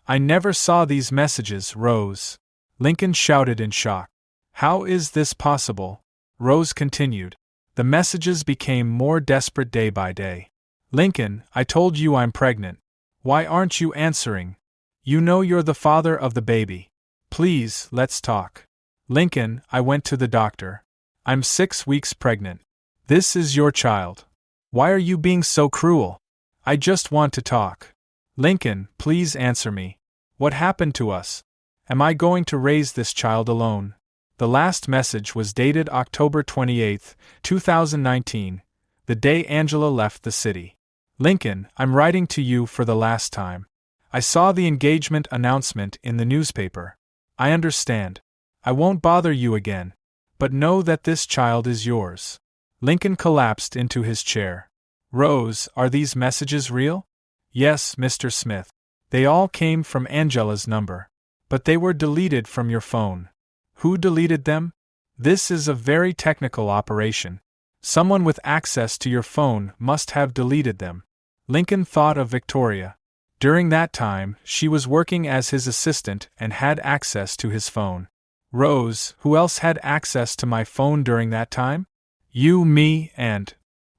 I never saw these messages, Rose. Lincoln shouted in shock. How is this possible? Rose continued. The messages became more desperate day by day. Lincoln, I told you I'm pregnant. Why aren't you answering? You know you're the father of the baby. Please, let's talk. Lincoln, I went to the doctor. I'm 6 weeks pregnant. This is your child. Why are you being so cruel? I just want to talk. Lincoln, please answer me. What happened to us? Am I going to raise this child alone? The last message was dated October 28, 2019, the day Angela left the city. Lincoln, I'm writing to you for the last time. I saw the engagement announcement in the newspaper. I understand. I won't bother you again. But know that this child is yours. Lincoln collapsed into his chair. Rose, are these messages real? Yes, Mr. Smith. They all came from Angela's number. But they were deleted from your phone. Who deleted them? This is a very technical operation. Someone with access to your phone must have deleted them. Lincoln thought of Victoria. During that time, she was working as his assistant and had access to his phone. Rose, who else had access to my phone during that time? You, me, and...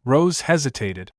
Rose hesitated.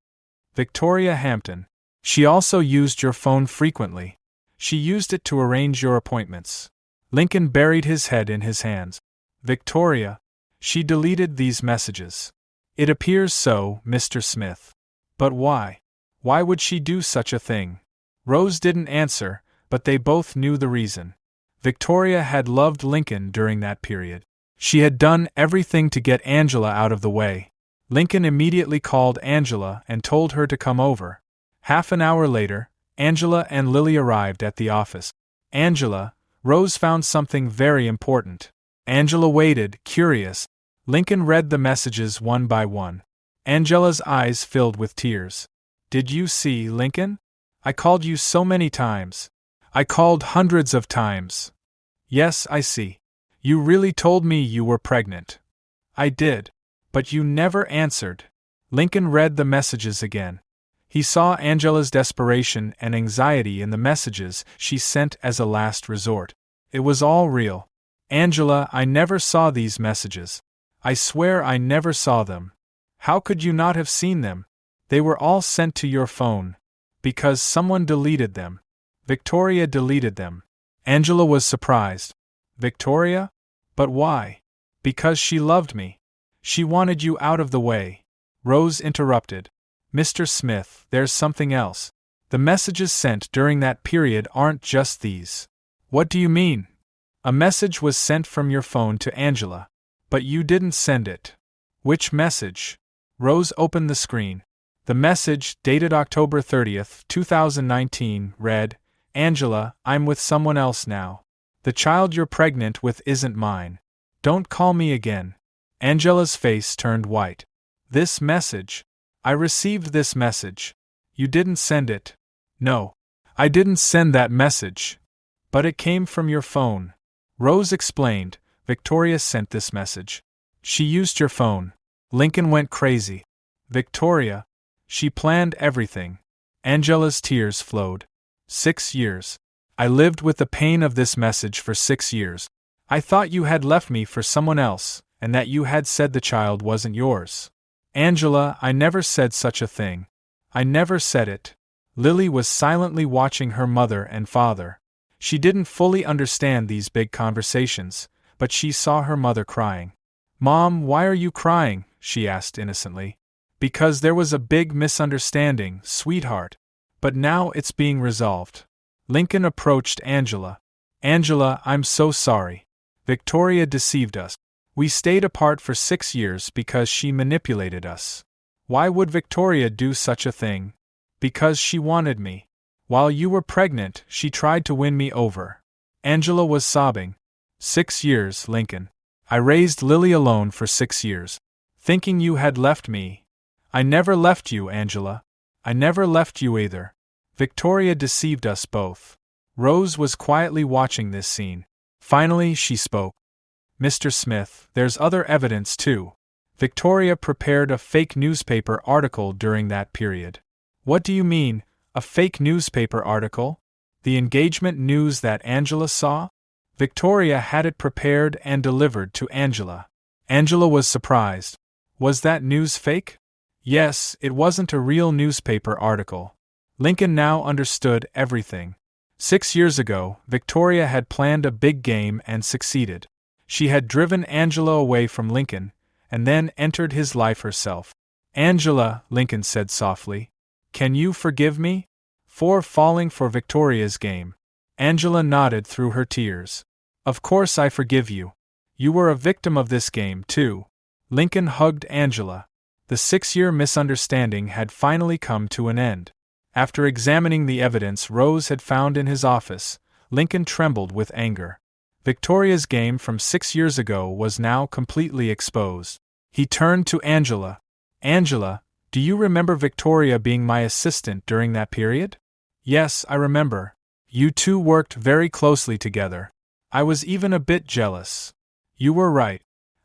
Victoria Hampton. She also used your phone frequently. She used it to arrange your appointments. Lincoln buried his head in his hands. Victoria. She deleted these messages. It appears so, Mr. Smith. But why? Why would she do such a thing? Rose didn't answer, but they both knew the reason. Victoria had loved Lincoln during that period. She had done everything to get Angela out of the way. Lincoln immediately called Angela and told her to come over. Half an hour later, Angela and Lily arrived at the office. Angela, Rose found something very important. Angela waited, curious. Lincoln read the messages one by one. Angela's eyes filled with tears. Did you see, Lincoln? I called you so many times. I called hundreds of times. Yes, I see. You really told me you were pregnant. I did. But you never answered. Lincoln read the messages again. He saw Angela's desperation and anxiety in the messages she sent as a last resort. It was all real. Angela, I never saw these messages. I swear I never saw them. How could you not have seen them? They were all sent to your phone. Because someone deleted them. Victoria deleted them. Angela was surprised. Victoria? But why? Because she loved me. She wanted you out of the way. Rose interrupted. Mr. Smith, there's something else. The messages sent during that period aren't just these. What do you mean? A message was sent from your phone to Angela. But you didn't send it. Which message? Rose opened the screen. The message, dated October 30th, 2019, read, "Angela, I'm with someone else now. The child you're pregnant with isn't mine. Don't call me again." Angela's face turned white. "This message? I received this message. You didn't send it." "No. I didn't send that message. But it came from your phone." Rose explained, "Victoria sent this message. She used your phone." Lincoln went crazy. "Victoria? She planned everything." Angela's tears flowed. 6 years. I lived with the pain of this message for 6 years. I thought you had left me for someone else, and that you had said the child wasn't yours." "Angela, I never said such a thing. I never said it." Lily was silently watching her mother and father. She didn't fully understand these big conversations, but she saw her mother crying. "Mom, why are you crying?" she asked innocently. "Because there was a big misunderstanding, sweetheart. But now it's being resolved." Lincoln approached Angela. "Angela, I'm so sorry. Victoria deceived us. We stayed apart for 6 years because she manipulated us. Why would Victoria do such a thing? Because she wanted me. While you were pregnant, she tried to win me over." Angela was sobbing. 6 years, Lincoln. I raised Lily alone for 6 years. Thinking you had left me. I never left you, Angela. I never left you either. Victoria deceived us both." Rose was quietly watching this scene. Finally, she spoke. "Mr. Smith, there's other evidence too. Victoria prepared a fake newspaper article during that period." "What do you mean, a fake newspaper article? The engagement news that Angela saw?" "Victoria had it prepared and delivered to Angela." Angela was surprised. "Was that news fake?" "Yes, it wasn't a real newspaper article." Lincoln now understood everything. 6 years ago, Victoria had planned a big game and succeeded. She had driven Angela away from Lincoln, and then entered his life herself. "Angela," Lincoln said softly, "can you forgive me for falling for Victoria's game?" Angela nodded through her tears. "Of course I forgive you. You were a victim of this game, too." Lincoln hugged Angela. The 6-year misunderstanding had finally come to an end. After examining the evidence Rose had found in his office, Lincoln trembled with anger. Victoria's game from 6 years ago was now completely exposed. He turned to Angela. "Angela, do you remember Victoria being my assistant during that period?" "Yes, I remember. You two worked very closely together. I was even a bit jealous." "You were right.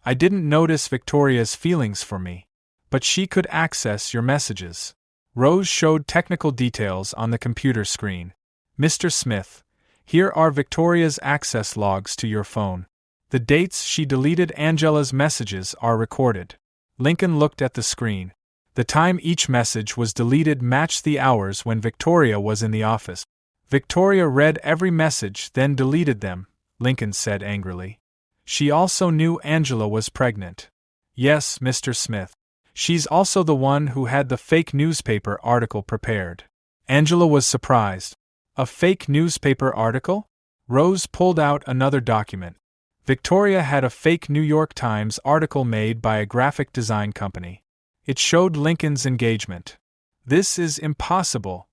I didn't notice Victoria's feelings for me. But she could access your messages." Rose showed technical details on the computer screen. "Mr. Smith, here are Victoria's access logs to your phone. The dates she deleted Angela's messages are recorded." Lincoln looked at the screen. The time each message was deleted matched the hours when Victoria was in the office. "Victoria read every message, then deleted them," Lincoln said angrily. "She also knew Angela was pregnant." "Yes, Mr. Smith. She's also the one who had the fake newspaper article prepared." Angela was surprised. "A fake newspaper article?" Rose pulled out another document. Victoria had a fake New York Times article made by a graphic design company. It showed Lincoln's engagement. "This is impossible."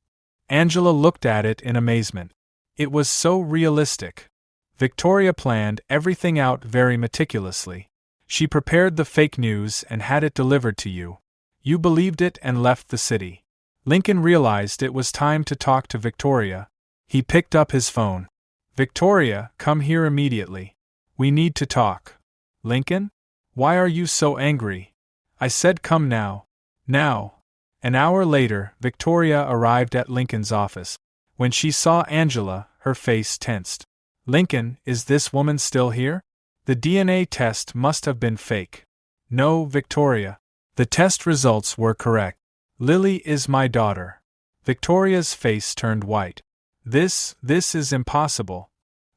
Angela looked at it in amazement. It was so realistic. Victoria planned everything out very meticulously. She prepared the fake news and had it delivered to you. You believed it and left the city. Lincoln realized it was time to talk to Victoria. He picked up his phone. "Victoria, come here immediately. We need to talk." "Lincoln? Why are you so angry?" "I said come now." "Now." An hour later, Victoria arrived at Lincoln's office. When she saw Angela, her face tensed. "Lincoln, is this woman still here? The DNA test must have been fake." "No, Victoria. The test results were correct. Lily is my daughter." Victoria's face turned white. This is impossible."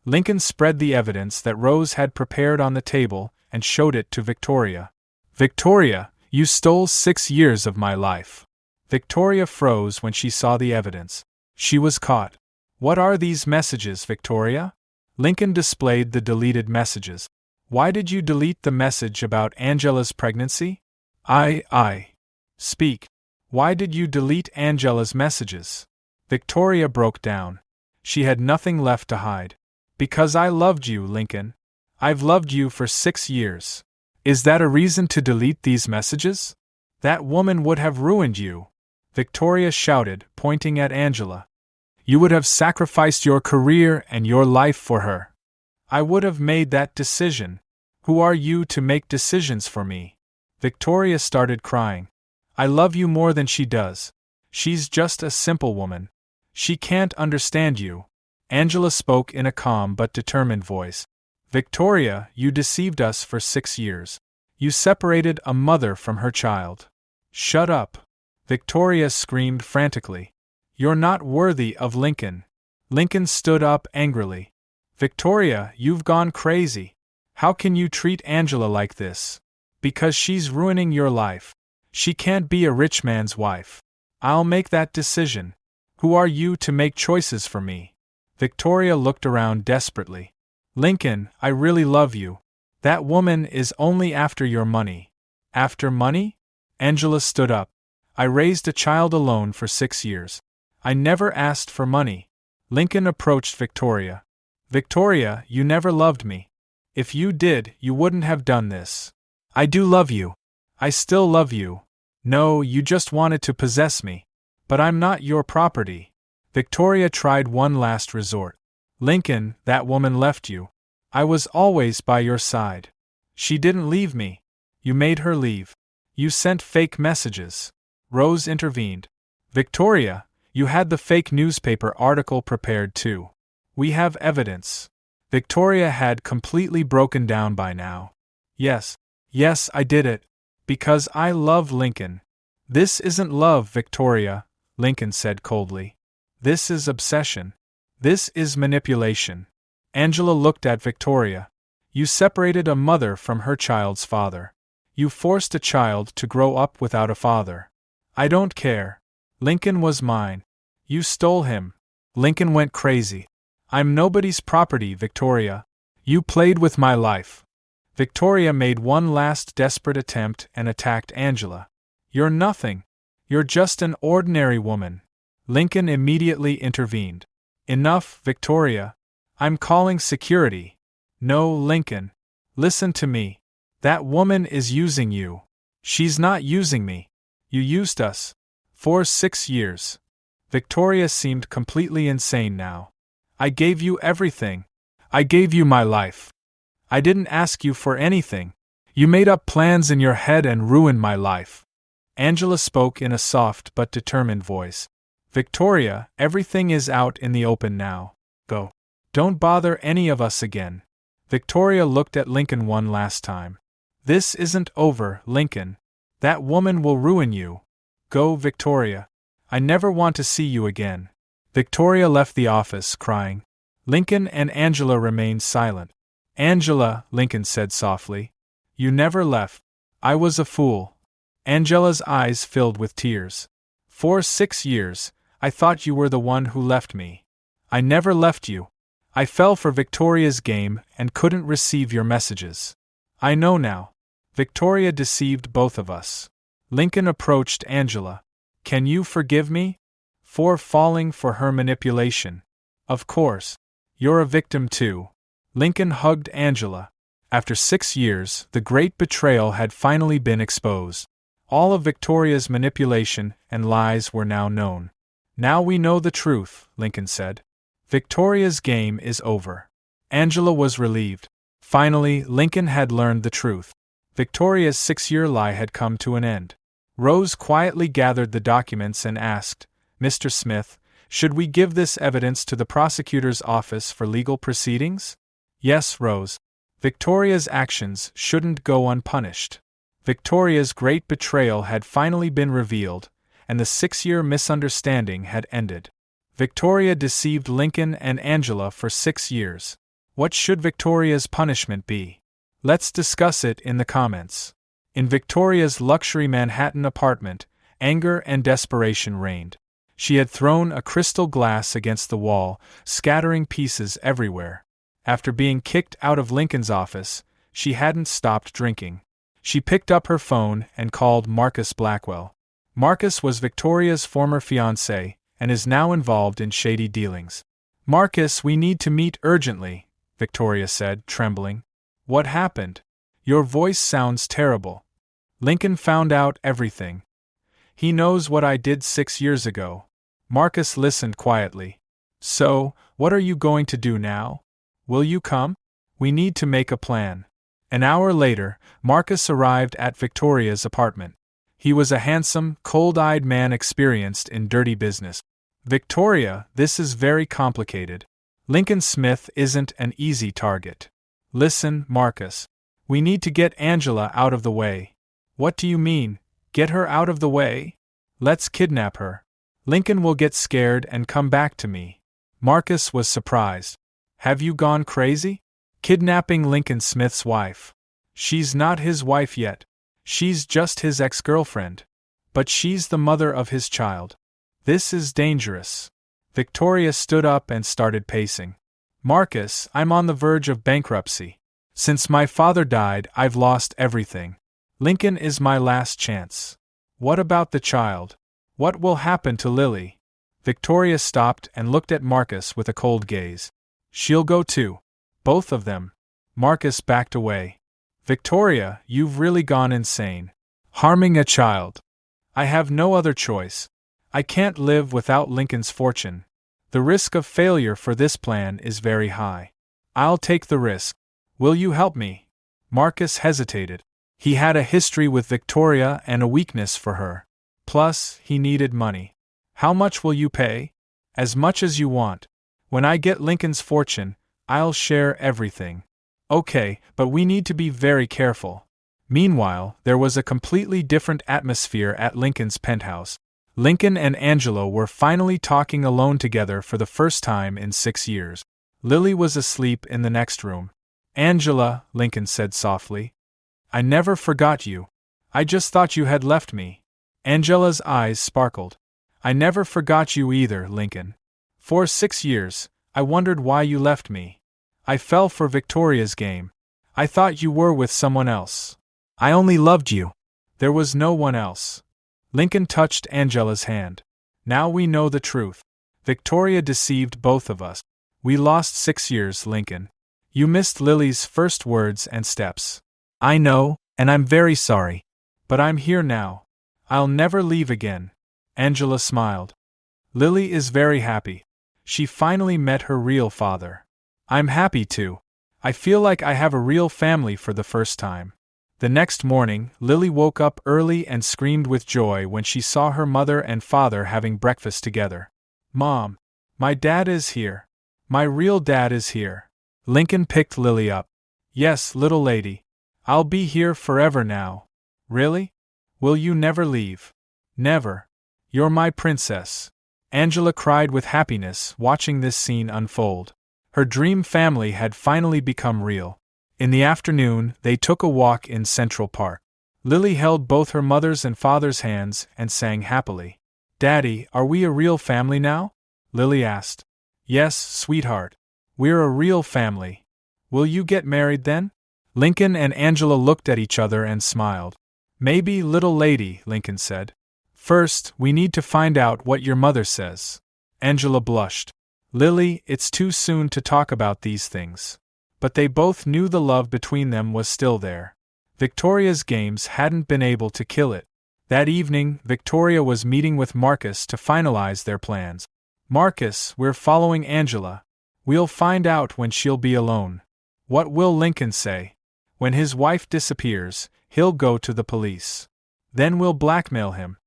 Lincoln spread the evidence that Rose had prepared on the table and showed it to Victoria. "Victoria, you stole 6 years of my life." Victoria froze when she saw the evidence. She was caught. "What are these messages, Victoria?" Lincoln displayed the deleted messages. "Why did you delete the message about Angela's pregnancy?" I Speak. Why did you delete Angela's messages? Victoria broke down. She had nothing left to hide. Because I loved you, Lincoln. I've loved you for 6 years. Is that a reason to delete these messages? That woman would have ruined you, Victoria shouted, pointing at Angela. You would have sacrificed your career and your life for her. I would have made that decision. Who are you to make decisions for me? Victoria started crying. I love you more than she does. She's just a simple woman. She can't understand you. Angela spoke in a calm but determined voice. Victoria, you deceived us for 6 years. You separated a mother from her child. Shut up! Victoria screamed frantically. You're not worthy of Lincoln. Lincoln stood up angrily. Victoria, you've gone crazy. How can you treat Angela like this? Because she's ruining your life. She can't be a rich man's wife. I'll make that decision. Who are you to make choices for me? Victoria looked around desperately. Lincoln, I really love you. That woman is only after your money. After money? Angela stood up. I raised a child alone for 6 years. I never asked for money. Lincoln approached Victoria. Victoria, you never loved me. If you did, you wouldn't have done this. I do love you. I still love you. No, you just wanted to possess me. But I'm not your property. Victoria tried one last resort. Lincoln, that woman left you. I was always by your side. She didn't leave me. You made her leave. You sent fake messages. Rose intervened. Victoria, you had the fake newspaper article prepared too. We have evidence. Victoria had completely broken down by now. Yes, I did it. Because I love Lincoln. This isn't love, Victoria, Lincoln said coldly. This is obsession. This is manipulation. Angela looked at Victoria. You separated a mother from her child's father. You forced a child to grow up without a father. I don't care. Lincoln was mine. You stole him. Lincoln went crazy. I'm nobody's property, Victoria. You played with my life. Victoria made one last desperate attempt and attacked Angela. You're nothing. You're just an ordinary woman. Lincoln immediately intervened. Enough, Victoria. I'm calling security. No, Lincoln. Listen to me. That woman is using you. She's not using me. You used us. For 6 years. Victoria seemed completely insane now. I gave you everything. I gave you my life. I didn't ask you for anything. You made up plans in your head and ruined my life. Angela spoke in a soft but determined voice. Victoria, everything is out in the open now. Go. Don't bother any of us again. Victoria looked at Lincoln one last time. This isn't over, Lincoln. That woman will ruin you. Go, Victoria. I never want to see you again. Victoria left the office, crying. Lincoln and Angela remained silent. Angela, Lincoln said softly. You never left. I was a fool. Angela's eyes filled with tears. For 6 years, I thought you were the one who left me. I never left you. I fell for Victoria's game and couldn't receive your messages. I know now. Victoria deceived both of us. Lincoln approached Angela. Can you forgive me? For falling for her manipulation. Of course. You're a victim too. Lincoln hugged Angela. After 6 years, the great betrayal had finally been exposed. All of Victoria's manipulation and lies were now known. Now we know the truth, Lincoln said. Victoria's game is over. Angela was relieved. Finally, Lincoln had learned the truth. Victoria's 6-year lie had come to an end. Rose quietly gathered the documents and asked, Mr. Smith, should we give this evidence to the prosecutor's office for legal proceedings? Yes, Rose. Victoria's actions shouldn't go unpunished. Victoria's great betrayal had finally been revealed, and the 6-year misunderstanding had ended. Victoria deceived Lincoln and Angela for 6 years. What should Victoria's punishment be? Let's discuss it in the comments. In Victoria's luxury Manhattan apartment, anger and desperation reigned. She had thrown a crystal glass against the wall, scattering pieces everywhere. After being kicked out of Lincoln's office, she hadn't stopped drinking. She picked up her phone and called Marcus Blackwell. Marcus was Victoria's former fiancé and is now involved in shady dealings. Marcus, we need to meet urgently, Victoria said, trembling. What happened? Your voice sounds terrible. Lincoln found out everything. He knows what I did 6 years ago. Marcus listened quietly. So, what are you going to do now? Will you come? We need to make a plan. An hour later, Marcus arrived at Victoria's apartment. He was a handsome, cold-eyed man experienced in dirty business. Victoria, this is very complicated. Lincoln Smith isn't an easy target. Listen, Marcus. We need to get Angela out of the way. What do you mean, get her out of the way? Let's kidnap her. Lincoln will get scared and come back to me. Marcus was surprised. Have you gone crazy? Kidnapping Lincoln Smith's wife. She's not his wife yet. She's just his ex-girlfriend. But she's the mother of his child. This is dangerous. Victoria stood up and started pacing. Marcus, I'm on the verge of bankruptcy. Since my father died, I've lost everything. Lincoln is my last chance. What about the child? What will happen to Lily? Victoria stopped and looked at Marcus with a cold gaze. She'll go too. Both of them. Marcus backed away. Victoria, you've really gone insane. Harming a child. I have no other choice. I can't live without Lincoln's fortune. The risk of failure for this plan is very high. I'll take the risk. Will you help me? Marcus hesitated. He had a history with Victoria and a weakness for her. Plus, he needed money. How much will you pay? As much as you want. When I get Lincoln's fortune, I'll share everything. Okay, but we need to be very careful. Meanwhile, there was a completely different atmosphere at Lincoln's penthouse. Lincoln and Angela were finally talking alone together for the first time in 6 years. Lily was asleep in the next room. Angela, Lincoln said softly. I never forgot you. I just thought you had left me. Angela's eyes sparkled. I never forgot you either, Lincoln. For 6 years, I wondered why you left me. I fell for Victoria's game. I thought you were with someone else. I only loved you. There was no one else. Lincoln touched Angela's hand. Now we know the truth. Victoria deceived both of us. We lost 6 years, Lincoln. You missed Lily's first words and steps. I know, and I'm very sorry. But I'm here now. I'll never leave again. Angela smiled. Lily is very happy. She finally met her real father. I'm happy too. I feel like I have a real family for the first time. The next morning, Lily woke up early and screamed with joy when she saw her mother and father having breakfast together. Mom, my dad is here. My real dad is here. Lincoln picked Lily up. Yes, little lady. I'll be here forever now. Really? Will you never leave? Never. You're my princess. Angela cried with happiness watching this scene unfold. Her dream family had finally become real. In the afternoon, they took a walk in Central Park. Lily held both her mother's and father's hands and sang happily. Daddy, are we a real family now? Lily asked. Yes, sweetheart. We're a real family. Will you get married then? Lincoln and Angela looked at each other and smiled. Maybe, little lady, Lincoln said. First, we need to find out what your mother says. Angela blushed. Lily, it's too soon to talk about these things. But they both knew the love between them was still there. Victoria's games hadn't been able to kill it. That evening, Victoria was meeting with Marcus to finalize their plans. Marcus, we're following Angela. We'll find out when she'll be alone. What will Lincoln say? When his wife disappears, he'll go to the police. Then we'll blackmail him.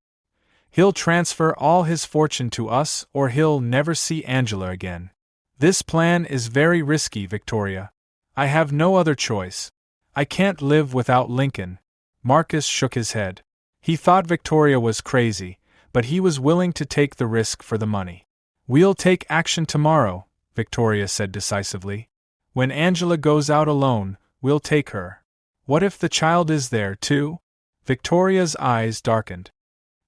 He'll transfer all his fortune to us or he'll never see Angela again. This plan is very risky, Victoria. I have no other choice. I can't live without Lincoln. Marcus shook his head. He thought Victoria was crazy, but he was willing to take the risk for the money. We'll take action tomorrow, Victoria said decisively. When Angela goes out alone, we'll take her. What if the child is there too? Victoria's eyes darkened.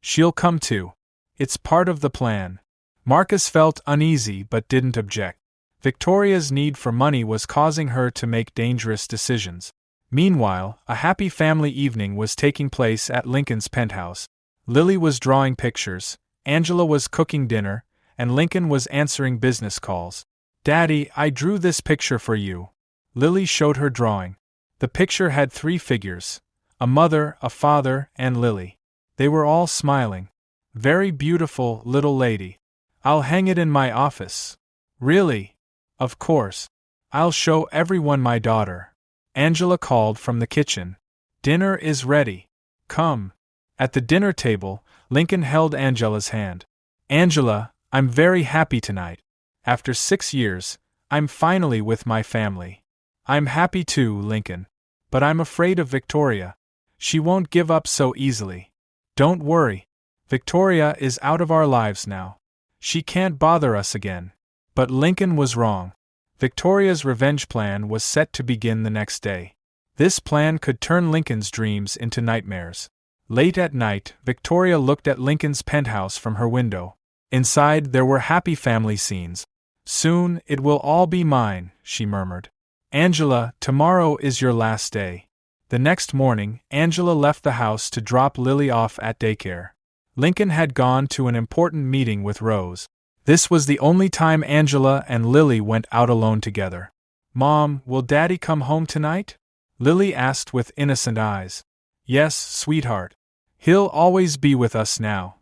She'll come too. It's part of the plan. Marcus felt uneasy but didn't object. Victoria's need for money was causing her to make dangerous decisions. Meanwhile, a happy family evening was taking place at Lincoln's penthouse. Lily was drawing pictures, Angela was cooking dinner, and Lincoln was answering business calls. "Daddy, I drew this picture for you." Lily showed her drawing. The picture had 3 figures: a mother, a father, and Lily. They were all smiling. "Very beautiful, little lady. I'll hang it in my office." "Really?" "Of course. I'll show everyone my daughter." Angela called from the kitchen. "Dinner is ready. Come." At the dinner table, Lincoln held Angela's hand. "Angela, I'm very happy tonight. After 6 years, I'm finally with my family." "I'm happy too, Lincoln. But I'm afraid of Victoria. She won't give up so easily." "Don't worry. Victoria is out of our lives now. She can't bother us again." But Lincoln was wrong. Victoria's revenge plan was set to begin the next day. This plan could turn Lincoln's dreams into nightmares. Late at night, Victoria looked at Lincoln's penthouse from her window. Inside there were happy family scenes. "Soon it will all be mine," she murmured. "Angela, tomorrow is your last day." The next morning, Angela left the house to drop Lily off at daycare. Lincoln had gone to an important meeting with Rose. This was the only time Angela and Lily went out alone together. "Mom, will Daddy come home tonight?" Lily asked with innocent eyes. "Yes, sweetheart. He'll always be with us now."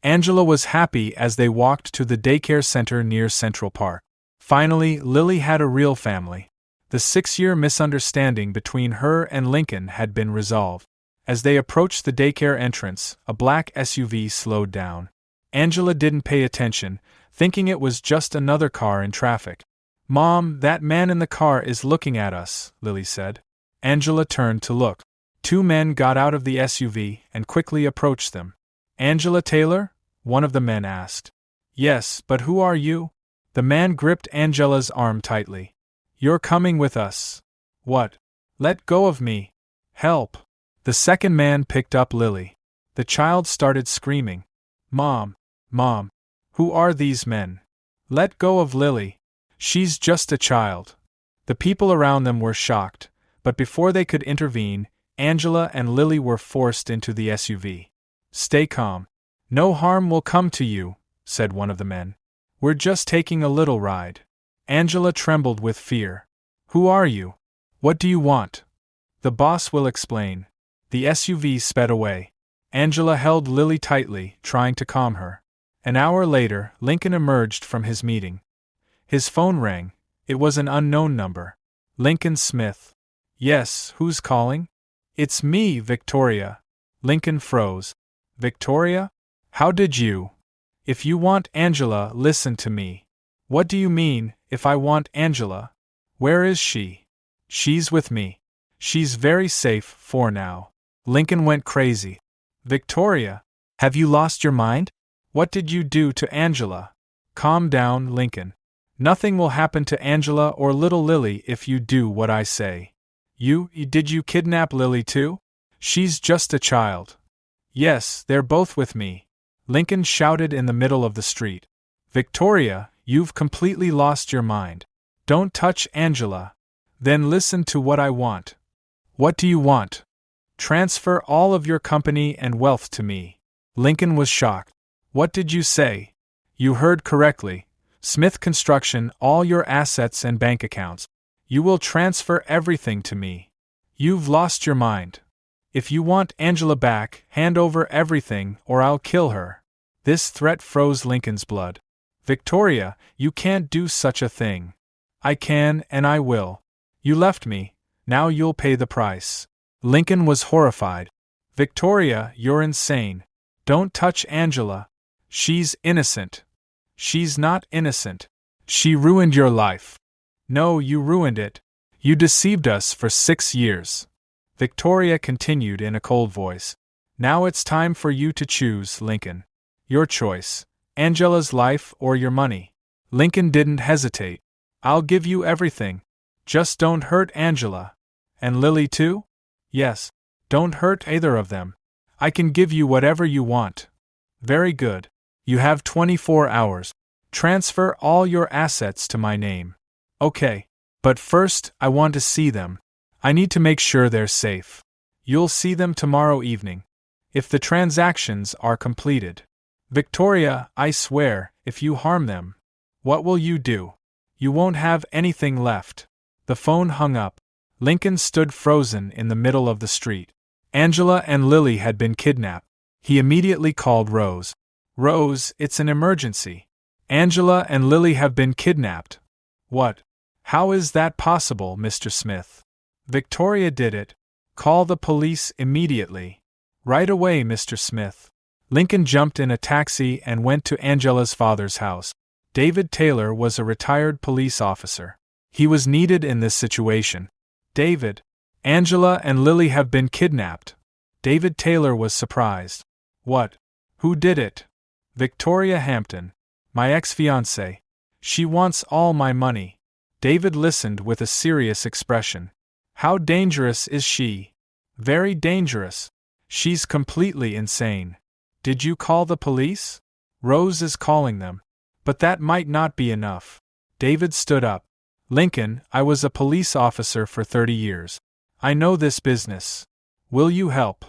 Angela was happy as they walked to the daycare center near Central Park. Finally, Lily had a real family. The 6-year misunderstanding between her and Lincoln had been resolved. As they approached the daycare entrance, a black SUV slowed down. Angela didn't pay attention, thinking it was just another car in traffic. "Mom, that man in the car is looking at us," Lily said. Angela turned to look. 2 men got out of the SUV and quickly approached them. "Angela Taylor?" one of the men asked. "Yes, but who are you?" The man gripped Angela's arm tightly. "You're coming with us." "What? Let go of me. Help." The second man picked up Lily. The child started screaming. "Mom! Mom! Who are these men? Let go of Lily. She's just a child." The people around them were shocked, but before they could intervene, Angela and Lily were forced into the SUV. "Stay calm. No harm will come to you," said one of the men. "We're just taking a little ride." Angela trembled with fear. "Who are you? What do you want?" "The boss will explain." The SUV sped away. Angela held Lily tightly, trying to calm her. An hour later, Lincoln emerged from his meeting. His phone rang. It was an unknown number. "Lincoln Smith." "Yes, who's calling?" "It's me, Victoria." Lincoln froze. "Victoria? How did you?" "If you want Angela, listen to me." "What do you mean, if I want Angela? Where is she?" "She's with me. She's very safe, for now." Lincoln went crazy. "Victoria, have you lost your mind? What did you do to Angela?" "Calm down, Lincoln. Nothing will happen to Angela or little Lily if you do what I say." Did you kidnap Lily too? She's just a child." "Yes, they're both with me," Lincoln shouted in the middle of the street. "Victoria, you've completely lost your mind. Don't touch Angela." "Then listen to what I want." "What do you want?" "Transfer all of your company and wealth to me." Lincoln was shocked. "What did you say?" "You heard correctly. Smith Construction, all your assets and bank accounts. You will transfer everything to me." "You've lost your mind. If you want Angela back, hand over everything or I'll kill her." This threat froze Lincoln's blood. "Victoria, you can't do such a thing." "I can and I will. You left me, now you'll pay the price." Lincoln was horrified. "Victoria, you're insane. Don't touch Angela. She's innocent." "She's not innocent. She ruined your life." "No, you ruined it. You deceived us for 6 years." Victoria continued in a cold voice. "Now it's time for you to choose, Lincoln. Your choice. Angela's life or your money." Lincoln didn't hesitate. "I'll give you everything. Just don't hurt Angela." "And Lily too?" "Yes. Don't hurt either of them. I can give you whatever you want." "Very good. You have 24 hours. Transfer all your assets to my name." "Okay. But first, I want to see them. I need to make sure they're safe." "You'll see them tomorrow evening. if the transactions are completed. Victoria, I swear, if you harm them, what will you do? You won't have anything left. The phone hung up. Lincoln stood frozen in the middle of the street. Angela and Lily had been kidnapped. He immediately called Rose. Rose, it's an emergency. Angela and Lily have been kidnapped. What? How is that possible, Mr. Smith? Victoria did it. Call the police immediately. Right away, Mr. Smith. Lincoln jumped in a taxi and went to Angela's father's house. David Taylor was a retired police officer. He was needed in this situation. David, Angela and Lily have been kidnapped. David Taylor was surprised. What? Who did it? Victoria Hampton, my ex-fiancée. She wants all my money. David listened with a serious expression. How dangerous is she? Very dangerous. She's completely insane. Did you call the police? Rose is calling them. But that might not be enough. David stood up. Lincoln, I was a police officer for 30 years. I know this business. Will you help?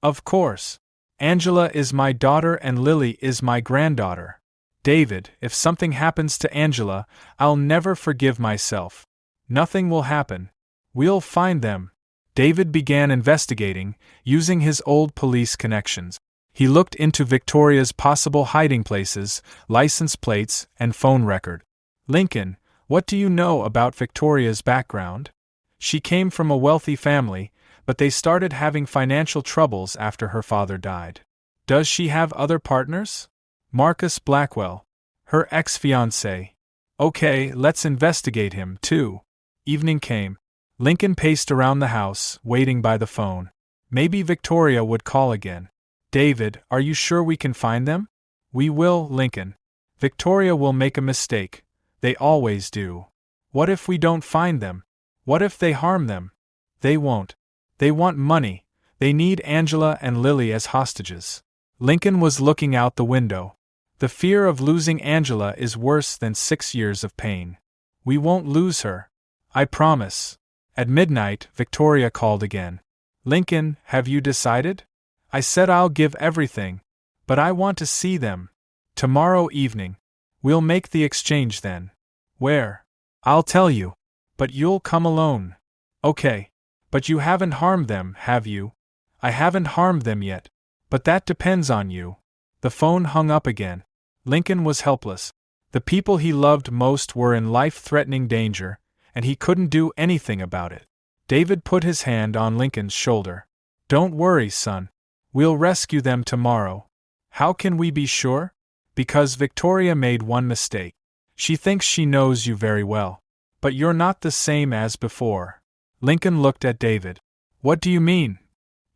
Of course. Angela is my daughter and Lily is my granddaughter. David, if something happens to Angela, I'll never forgive myself. Nothing will happen. We'll find them. David began investigating, using his old police connections. He looked into Victoria's possible hiding places, license plates, and phone record. Lincoln, what do you know about Victoria's background? She came from a wealthy family, but they started having financial troubles after her father died. Does she have other partners? Marcus Blackwell, her ex-fiancé. Okay, let's investigate him, too. Evening came. Lincoln paced around the house, waiting by the phone. Maybe Victoria would call again. David, are you sure we can find them? We will, Lincoln. Victoria will make a mistake. They always do. What if we don't find them? What if they harm them? They won't. They want money. They need Angela and Lily as hostages. Lincoln was looking out the window. The fear of losing Angela is worse than 6 years of pain. We won't lose her. I promise. At midnight, Victoria called again. Lincoln, have you decided? I said I'll give everything. But I want to see them. Tomorrow evening. We'll make the exchange then. Where? I'll tell you. But you'll come alone. Okay. But you haven't harmed them, have you? I haven't harmed them yet. But that depends on you. The phone hung up again. Lincoln was helpless. The people he loved most were in life-threatening danger, and he couldn't do anything about it. David put his hand on Lincoln's shoulder. Don't worry, son. We'll rescue them tomorrow. How can we be sure? Because Victoria made one mistake. She thinks she knows you very well. But you're not the same as before. Lincoln looked at David. What do you mean?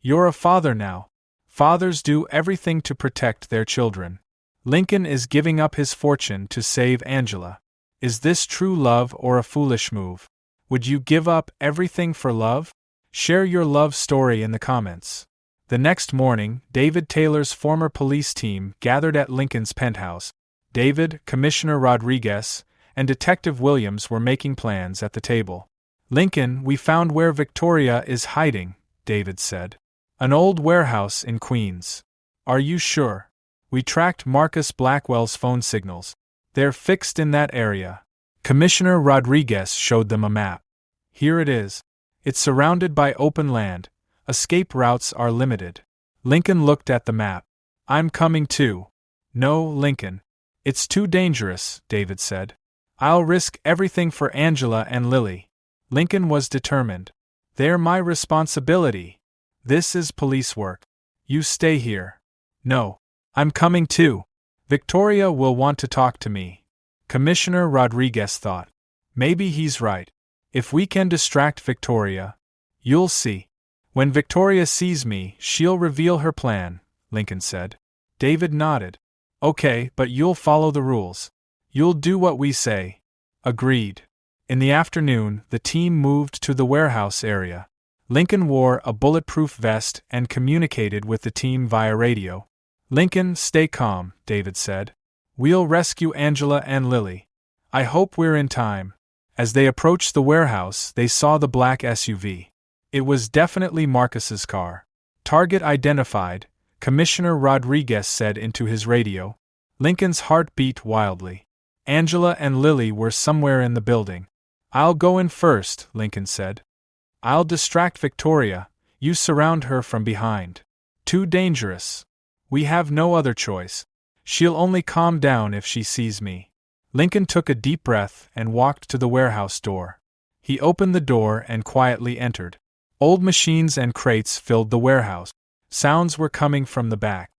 You're a father now. Fathers do everything to protect their children. Lincoln is giving up his fortune to save Angela. Is this true love or a foolish move? Would you give up everything for love? Share your love story in the comments. The next morning, David Taylor's former police team gathered at Lincoln's penthouse. David, Commissioner Rodriguez, and Detective Williams were making plans at the table. Lincoln, we found where Victoria is hiding, David said. An old warehouse in Queens. Are you sure? We tracked Marcus Blackwell's phone signals. They're fixed in that area. Commissioner Rodriguez showed them a map. Here it is. It's surrounded by open land. Escape routes are limited. Lincoln looked at the map. I'm coming too. No, Lincoln. It's too dangerous, David said. I'll risk everything for Angela and Lily. Lincoln was determined. They're my responsibility. This is police work. You stay here. No. I'm coming too. Victoria will want to talk to me. Commissioner Rodriguez thought. Maybe he's right. If we can distract Victoria, you'll see. When Victoria sees me, she'll reveal her plan, Lincoln said. David nodded. Okay, but you'll follow the rules. You'll do what we say. Agreed. In the afternoon, the team moved to the warehouse area. Lincoln wore a bulletproof vest and communicated with the team via radio. Lincoln, stay calm, David said. We'll rescue Angela and Lily. I hope we're in time. As they approached the warehouse, they saw the black SUV. It was definitely Marcus's car. Target identified, Commissioner Rodriguez said into his radio. Lincoln's heart beat wildly. Angela and Lily were somewhere in the building. I'll go in first, Lincoln said. I'll distract Victoria, you surround her from behind. Too dangerous. We have no other choice. She'll only calm down if she sees me. Lincoln took a deep breath and walked to the warehouse door. He opened the door and quietly entered. Old machines and crates filled the warehouse. Sounds were coming from the back.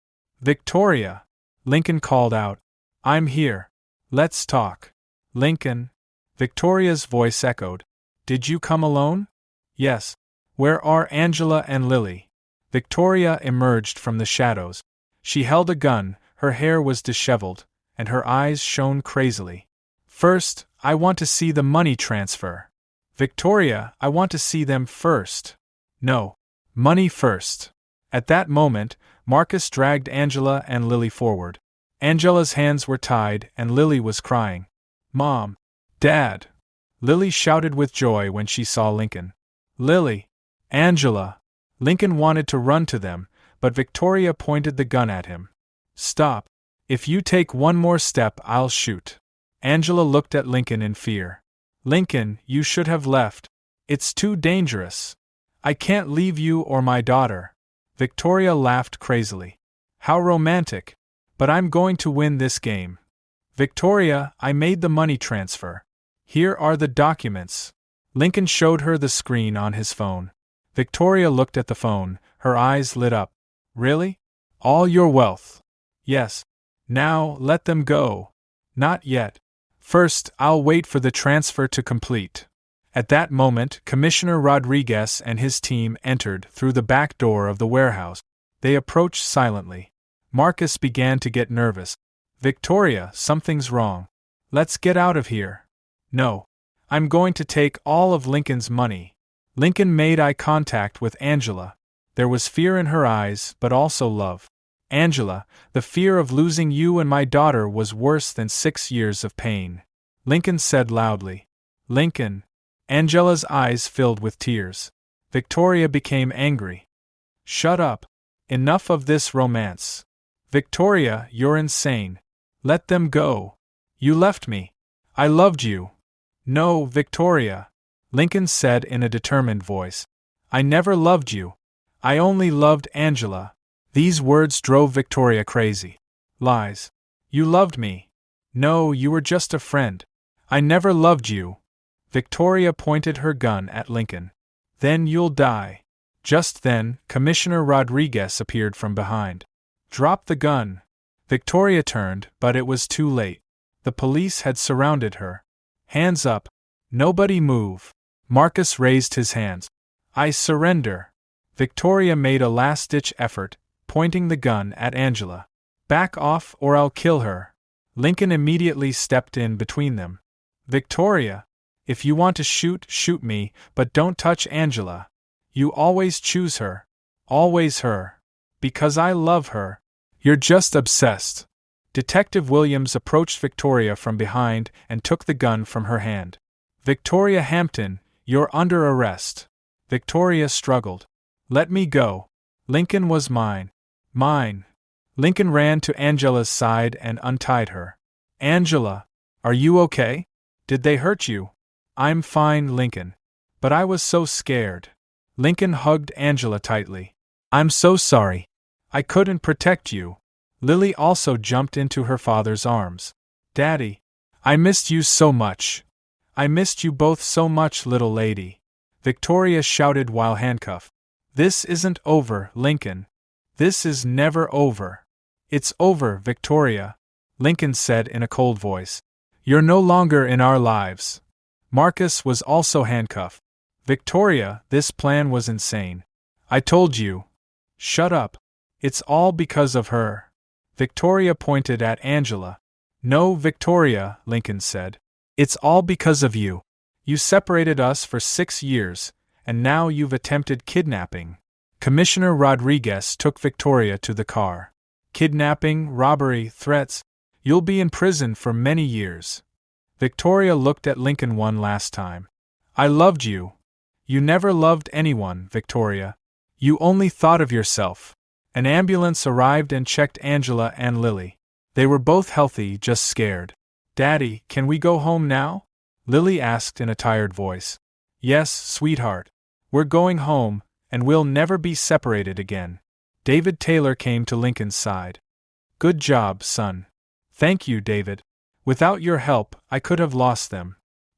Victoria! Lincoln called out. I'm here. Let's talk. Lincoln. Victoria's voice echoed. Did you come alone? Yes. Where are Angela and Lily? Victoria emerged from the shadows. She held a gun, her hair was disheveled, and her eyes shone crazily. First, I want to see the money transfer. Victoria, I want to see them first. No. Money first. At that moment, Marcus dragged Angela and Lily forward. Angela's hands were tied and Lily was crying. Mom! Dad! Lily shouted with joy when she saw Lincoln. Lily! Angela! Lincoln wanted to run to them, but Victoria pointed the gun at him. Stop! If you take one more step, I'll shoot. Angela looked at Lincoln in fear. Lincoln, you should have left. It's too dangerous. I can't leave you or my daughter. Victoria laughed crazily. How romantic! But I'm going to win this game. Victoria, I made the money transfer. Here are the documents. Lincoln showed her the screen on his phone. Victoria looked at the phone, her eyes lit up. Really? All your wealth? Yes. Now, let them go. Not yet. First, I'll wait for the transfer to complete. At that moment, Commissioner Rodriguez and his team entered through the back door of the warehouse. They approached silently. Marcus began to get nervous. Victoria, something's wrong. Let's get out of here. No. I'm going to take all of Lincoln's money. Lincoln made eye contact with Angela. There was fear in her eyes, but also love. Angela, the fear of losing you and my daughter was worse than 6 years of pain. Lincoln said loudly. Lincoln. Angela's eyes filled with tears. Victoria became angry. Shut up. Enough of this romance. Victoria, you're insane. Let them go. You left me. I loved you. No, Victoria. Lincoln said in a determined voice. I never loved you. I only loved Angela. These words drove Victoria crazy. Lies. You loved me. No, you were just a friend. I never loved you. Victoria pointed her gun at Lincoln. Then you'll die. Just then, Commissioner Rodriguez appeared from behind. Drop the gun. Victoria turned, but it was too late. The police had surrounded her. Hands up. Nobody move. Marcus raised his hands. I surrender. Victoria made a last-ditch effort, pointing the gun at Angela. Back off or I'll kill her. Lincoln immediately stepped in between them. Victoria, if you want to shoot, shoot me, but don't touch Angela. You always choose her. Always her. Because I love her. You're just obsessed. Detective Williams approached Victoria from behind and took the gun from her hand. Victoria Hampton, you're under arrest. Victoria struggled. Let me go. Lincoln was mine. Mine. Lincoln ran to Angela's side and untied her. Angela, are you okay? Did they hurt you? I'm fine, Lincoln. But I was so scared. Lincoln hugged Angela tightly. I'm so sorry. I couldn't protect you. Lily also jumped into her father's arms. Daddy, I missed you so much. I missed you both so much, little lady. Victoria shouted while handcuffed. This isn't over, Lincoln. This is never over. It's over, Victoria, Lincoln said in a cold voice. You're no longer in our lives. Marcus was also handcuffed. Victoria, this plan was insane. I told you. Shut up. It's all because of her. Victoria pointed at Angela. No, Victoria, Lincoln said. It's all because of you. You separated us for 6 years, and now you've attempted kidnapping. Commissioner Rodriguez took Victoria to the car. Kidnapping, robbery, threats. You'll be in prison for many years. Victoria looked at Lincoln one last time. I loved you. You never loved anyone, Victoria. You only thought of yourself. An ambulance arrived and checked Angela and Lily. They were both healthy, just scared. "Daddy, can we go home now?" Lily asked in a tired voice. "Yes, sweetheart. We're going home, and we'll never be separated again." David Taylor came to Lincoln's side. "Good job, son." "Thank you, David. Without your help, I could have lost them."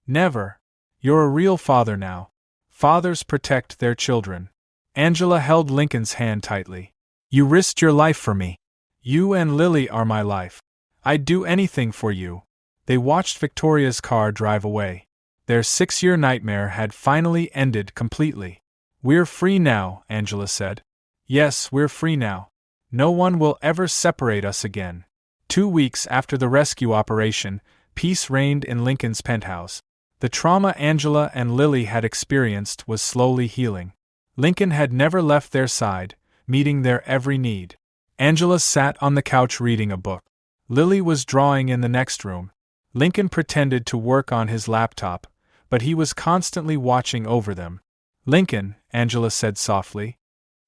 "Never. You're a real father now. Fathers protect their children." Angela held Lincoln's hand tightly. "You risked your life for me. You and Lily are my life. I'd do anything for you." They watched Victoria's car drive away. Their 6-year nightmare had finally ended completely. "We're free now," Angela said. "Yes, we're free now. No one will ever separate us again." 2 weeks after the rescue operation, peace reigned in Lincoln's penthouse. The trauma Angela and Lily had experienced was slowly healing. Lincoln had never left their side, meeting their every need. Angela sat on the couch reading a book. Lily was drawing in the next room. Lincoln pretended to work on his laptop, but he was constantly watching over them. "Lincoln," Angela said softly,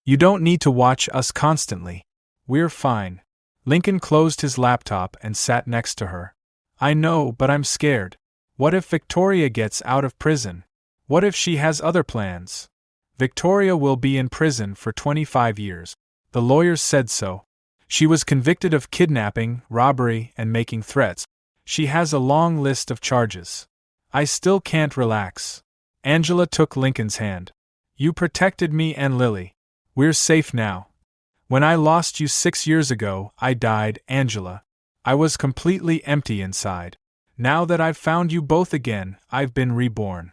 "you don't need to watch us constantly. We're fine." Lincoln closed his laptop and sat next to her. "I know, but I'm scared. What if Victoria gets out of prison? What if she has other plans?" "Victoria will be in prison for 25 years. The lawyers said so. She was convicted of kidnapping, robbery, and making threats. She has a long list of charges." "I still can't relax." Angela took Lincoln's hand. "You protected me and Lily. We're safe now. When I lost you 6 years ago, I died, Angela. I was completely empty inside. Now that I've found you both again, I've been reborn."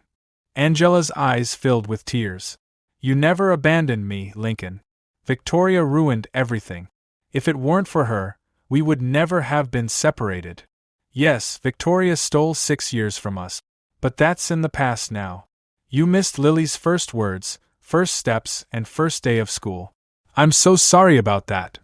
Angela's eyes filled with tears. "You never abandoned me, Lincoln. Victoria ruined everything. If it weren't for her, we would never have been separated. Yes, Victoria stole 6 years from us, but that's in the past now. You missed Lily's first words, first steps, and first day of school. I'm so sorry about that."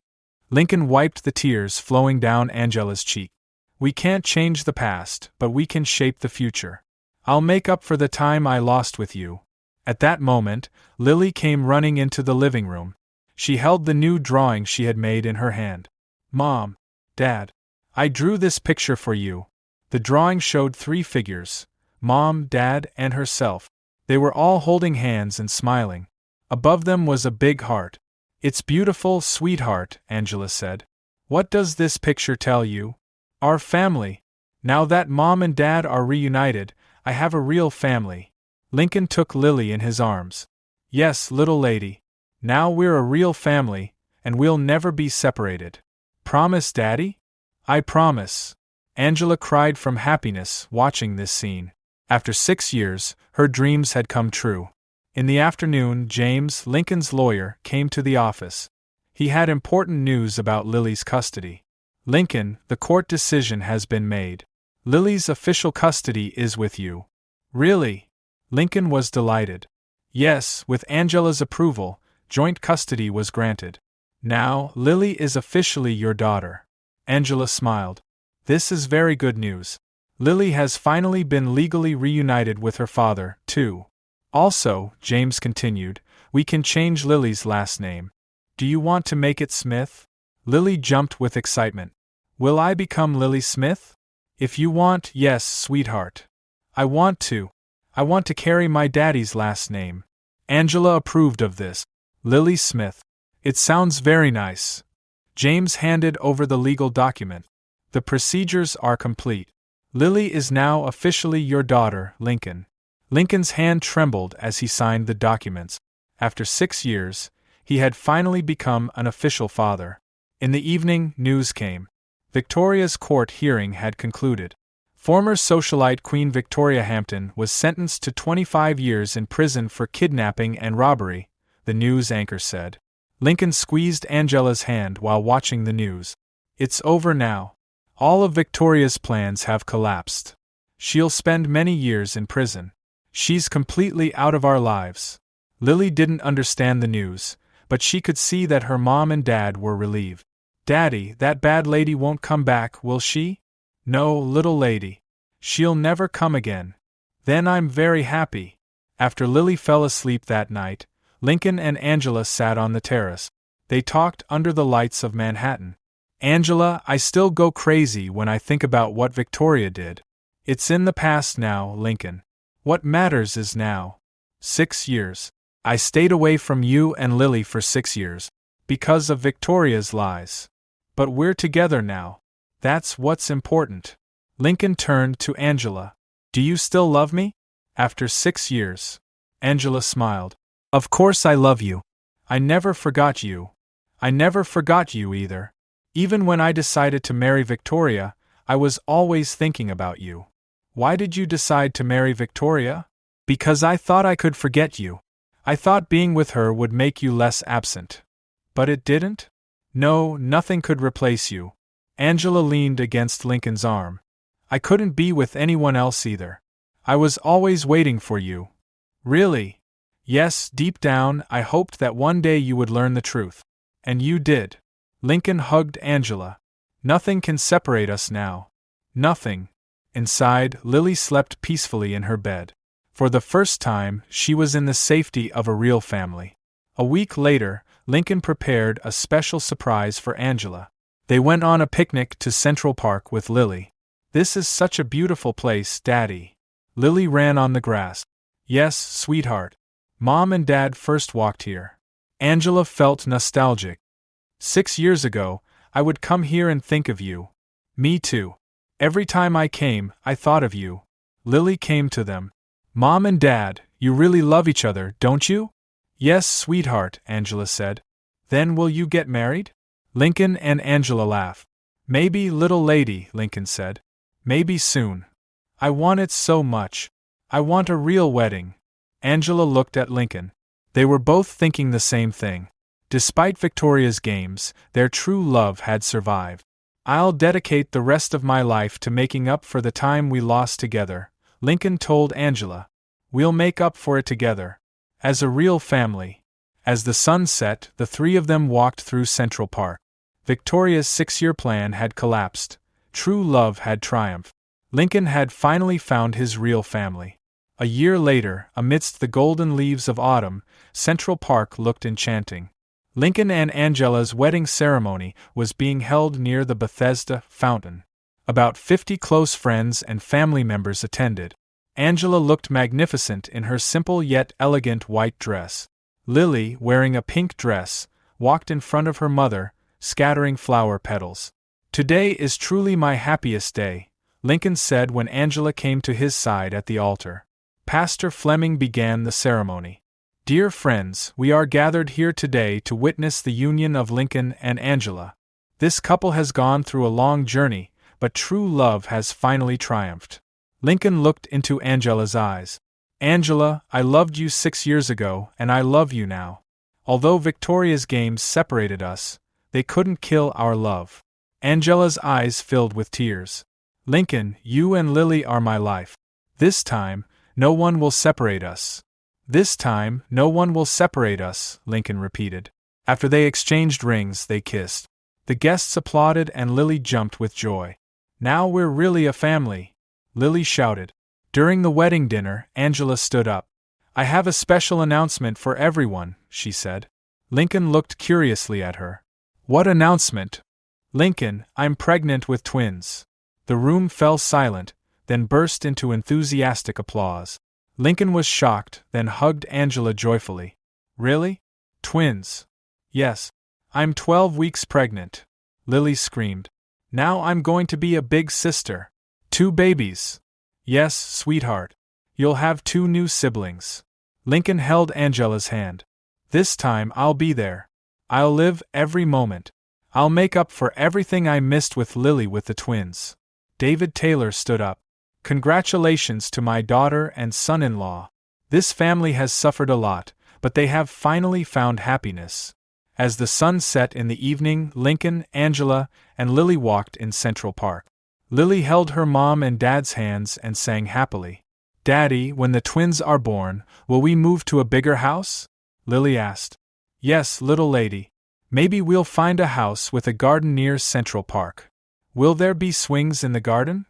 Lincoln wiped the tears flowing down Angela's cheek. "We can't change the past, but we can shape the future. I'll make up for the time I lost with you." At that moment, Lily came running into the living room. She held the new drawing she had made in her hand. "Mom, Dad, I drew this picture for you." The drawing showed 3 figures: Mom, Dad, and herself. They were all holding hands and smiling. Above them was a big heart. "It's beautiful, sweetheart," Angela said. "What does this picture tell you?" "Our family. Now that Mom and Dad are reunited, I have a real family." Lincoln took Lily in his arms. "Yes, little lady. Now we're a real family, and we'll never be separated. Promise, Daddy?" "I promise." Angela cried from happiness watching this scene. After 6 years, her dreams had come true. In the afternoon, James, Lincoln's lawyer, came to the office. He had important news about Lily's custody. "Lincoln, the court decision has been made. Lily's official custody is with you." "Really?" Lincoln was delighted. "Yes, with Angela's approval, joint custody was granted. Now, Lily is officially your daughter." Angela smiled. "This is very good news. Lily has finally been legally reunited with her father, too. Also," James continued, "we can change Lily's last name. Do you want to make it Smith?" Lily jumped with excitement. "Will I become Lily Smith?" "If you want, yes, sweetheart." "I want to. I want to carry my daddy's last name." Angela approved of this. "Lily Smith. It sounds very nice." James handed over the legal document. "The procedures are complete. Lily is now officially your daughter, Lincoln." Lincoln's hand trembled as he signed the documents. After 6 years, he had finally become an official father. In the evening, news came. Victoria's court hearing had concluded. Former socialite Queen Victoria Hampton was sentenced to 25 years in prison for kidnapping and robbery, the news anchor said. Lincoln squeezed Angela's hand while watching the news. "It's over now. All of Victoria's plans have collapsed. She'll spend many years in prison. She's completely out of our lives." Lily didn't understand the news, but she could see that her mom and dad were relieved. "Daddy, that bad lady won't come back, will she?" "No, little lady. She'll never come again." "Then I'm very happy." After Lily fell asleep that night, Lincoln and Angela sat on the terrace. They talked under the lights of Manhattan. Angela, I still go crazy when I think about what Victoria did. It's in the past now, Lincoln. What matters is now. 6 years. I stayed away from you and Lily for 6 years. Because of Victoria's lies. But we're together now. That's what's important. Lincoln turned to Angela. Do you still love me? After 6 years. Angela smiled. Of course I love you. I never forgot you. I never forgot you either. Even when I decided to marry Victoria, I was always thinking about you. Why did you decide to marry Victoria? Because I thought I could forget you. I thought being with her would make you less absent. But it didn't? No, nothing could replace you. Angela leaned against Lincoln's arm. I couldn't be with anyone else either. I was always waiting for you. Really? Yes, deep down, I hoped that one day you would learn the truth. And you did. Lincoln hugged Angela. Nothing can separate us now. Nothing. Inside, Lily slept peacefully in her bed. For the first time, she was in the safety of a real family. A week later, Lincoln prepared a special surprise for Angela. They went on a picnic to Central Park with Lily. This is such a beautiful place, Daddy. Lily ran on the grass. Yes, sweetheart. Mom and Dad first walked here. Angela felt nostalgic. 6 years ago, I would come here and think of you. Me too. Every time I came, I thought of you. Lily came to them. Mom and Dad, you really love each other, don't you? Yes, sweetheart, Angela said. Then will you get married? Lincoln and Angela laughed. Maybe, little lady, Lincoln said. Maybe soon. I want it so much. I want a real wedding. Angela looked at Lincoln. They were both thinking the same thing. Despite Victoria's games, their true love had survived. I'll dedicate the rest of my life to making up for the time we lost together, Lincoln told Angela. We'll make up for it together. As a real family. As the sun set, the three of them walked through Central Park. Victoria's 6-year plan had collapsed. True love had triumphed. Lincoln had finally found his real family. A year later, amidst the golden leaves of autumn, Central Park looked enchanting. Lincoln and Angela's wedding ceremony was being held near the Bethesda fountain. About 50 close friends and family members attended. Angela looked magnificent in her simple yet elegant white dress. Lily, wearing a pink dress, walked in front of her mother, scattering flower petals. Today is truly my happiest day, Lincoln said when Angela came to his side at the altar. Pastor Fleming began the ceremony. Dear friends, we are gathered here today to witness the union of Lincoln and Angela. This couple has gone through a long journey, but true love has finally triumphed. Lincoln looked into Angela's eyes. Angela, I loved you 6 years ago, and I love you now. Although Victoria's games separated us, they couldn't kill our love. Angela's eyes filled with tears. Lincoln, you and Lily are my life. This time, no one will separate us. This time, no one will separate us, Lincoln repeated. After they exchanged rings, they kissed. The guests applauded and Lily jumped with joy. Now we're really a family, Lily shouted. During the wedding dinner, Angela stood up. I have a special announcement for everyone, she said. Lincoln looked curiously at her. What announcement? Lincoln, I'm pregnant with twins. The room fell silent, then burst into enthusiastic applause. Lincoln was shocked, then hugged Angela joyfully. Really? Twins? Yes. I'm 12 weeks pregnant. Lily screamed. Now I'm going to be a big sister. 2 babies. Yes, sweetheart. You'll have 2 new siblings. Lincoln held Angela's hand. This time I'll be there. I'll live every moment. I'll make up for everything I missed with Lily with the twins. David Taylor stood up. Congratulations to my daughter and son-in-law. This family has suffered a lot, but they have finally found happiness. As the sun set in the evening, Lincoln, Angela, and Lily walked in Central Park. Lily held her mom and dad's hands and sang happily. Daddy, when the twins are born, will we move to a bigger house? Lily asked. Yes, little lady. Maybe we'll find a house with a garden near Central Park. Will there be swings in the garden?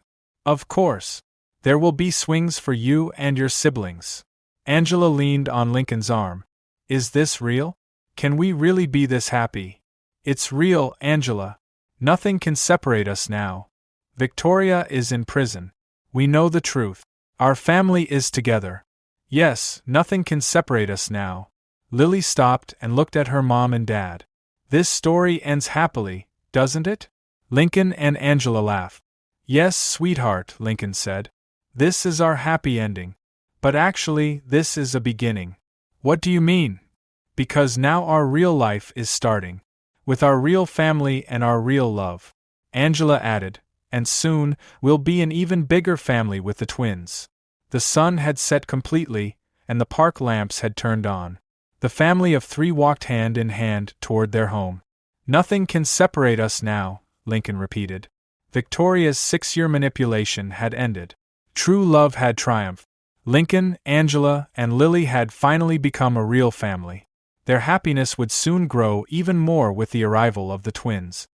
Of course. There will be swings for you and your siblings. Angela leaned on Lincoln's arm. Is this real? Can we really be this happy? It's real, Angela. Nothing can separate us now. Victoria is in prison. We know the truth. Our family is together. Yes, nothing can separate us now. Lily stopped and looked at her mom and dad. This story ends happily, doesn't it? Lincoln and Angela laughed. Yes, sweetheart, Lincoln said. This is our happy ending. But actually, this is a beginning. What do you mean? Because now our real life is starting. With our real family and our real love. Angela added, and soon, we'll be an even bigger family with the twins. The sun had set completely, and the park lamps had turned on. The family of three walked hand in hand toward their home. Nothing can separate us now, Lincoln repeated. Victoria's 6-year manipulation had ended. True love had triumphed. Lincoln, Angela, and Lily had finally become a real family. Their happiness would soon grow even more with the arrival of the twins.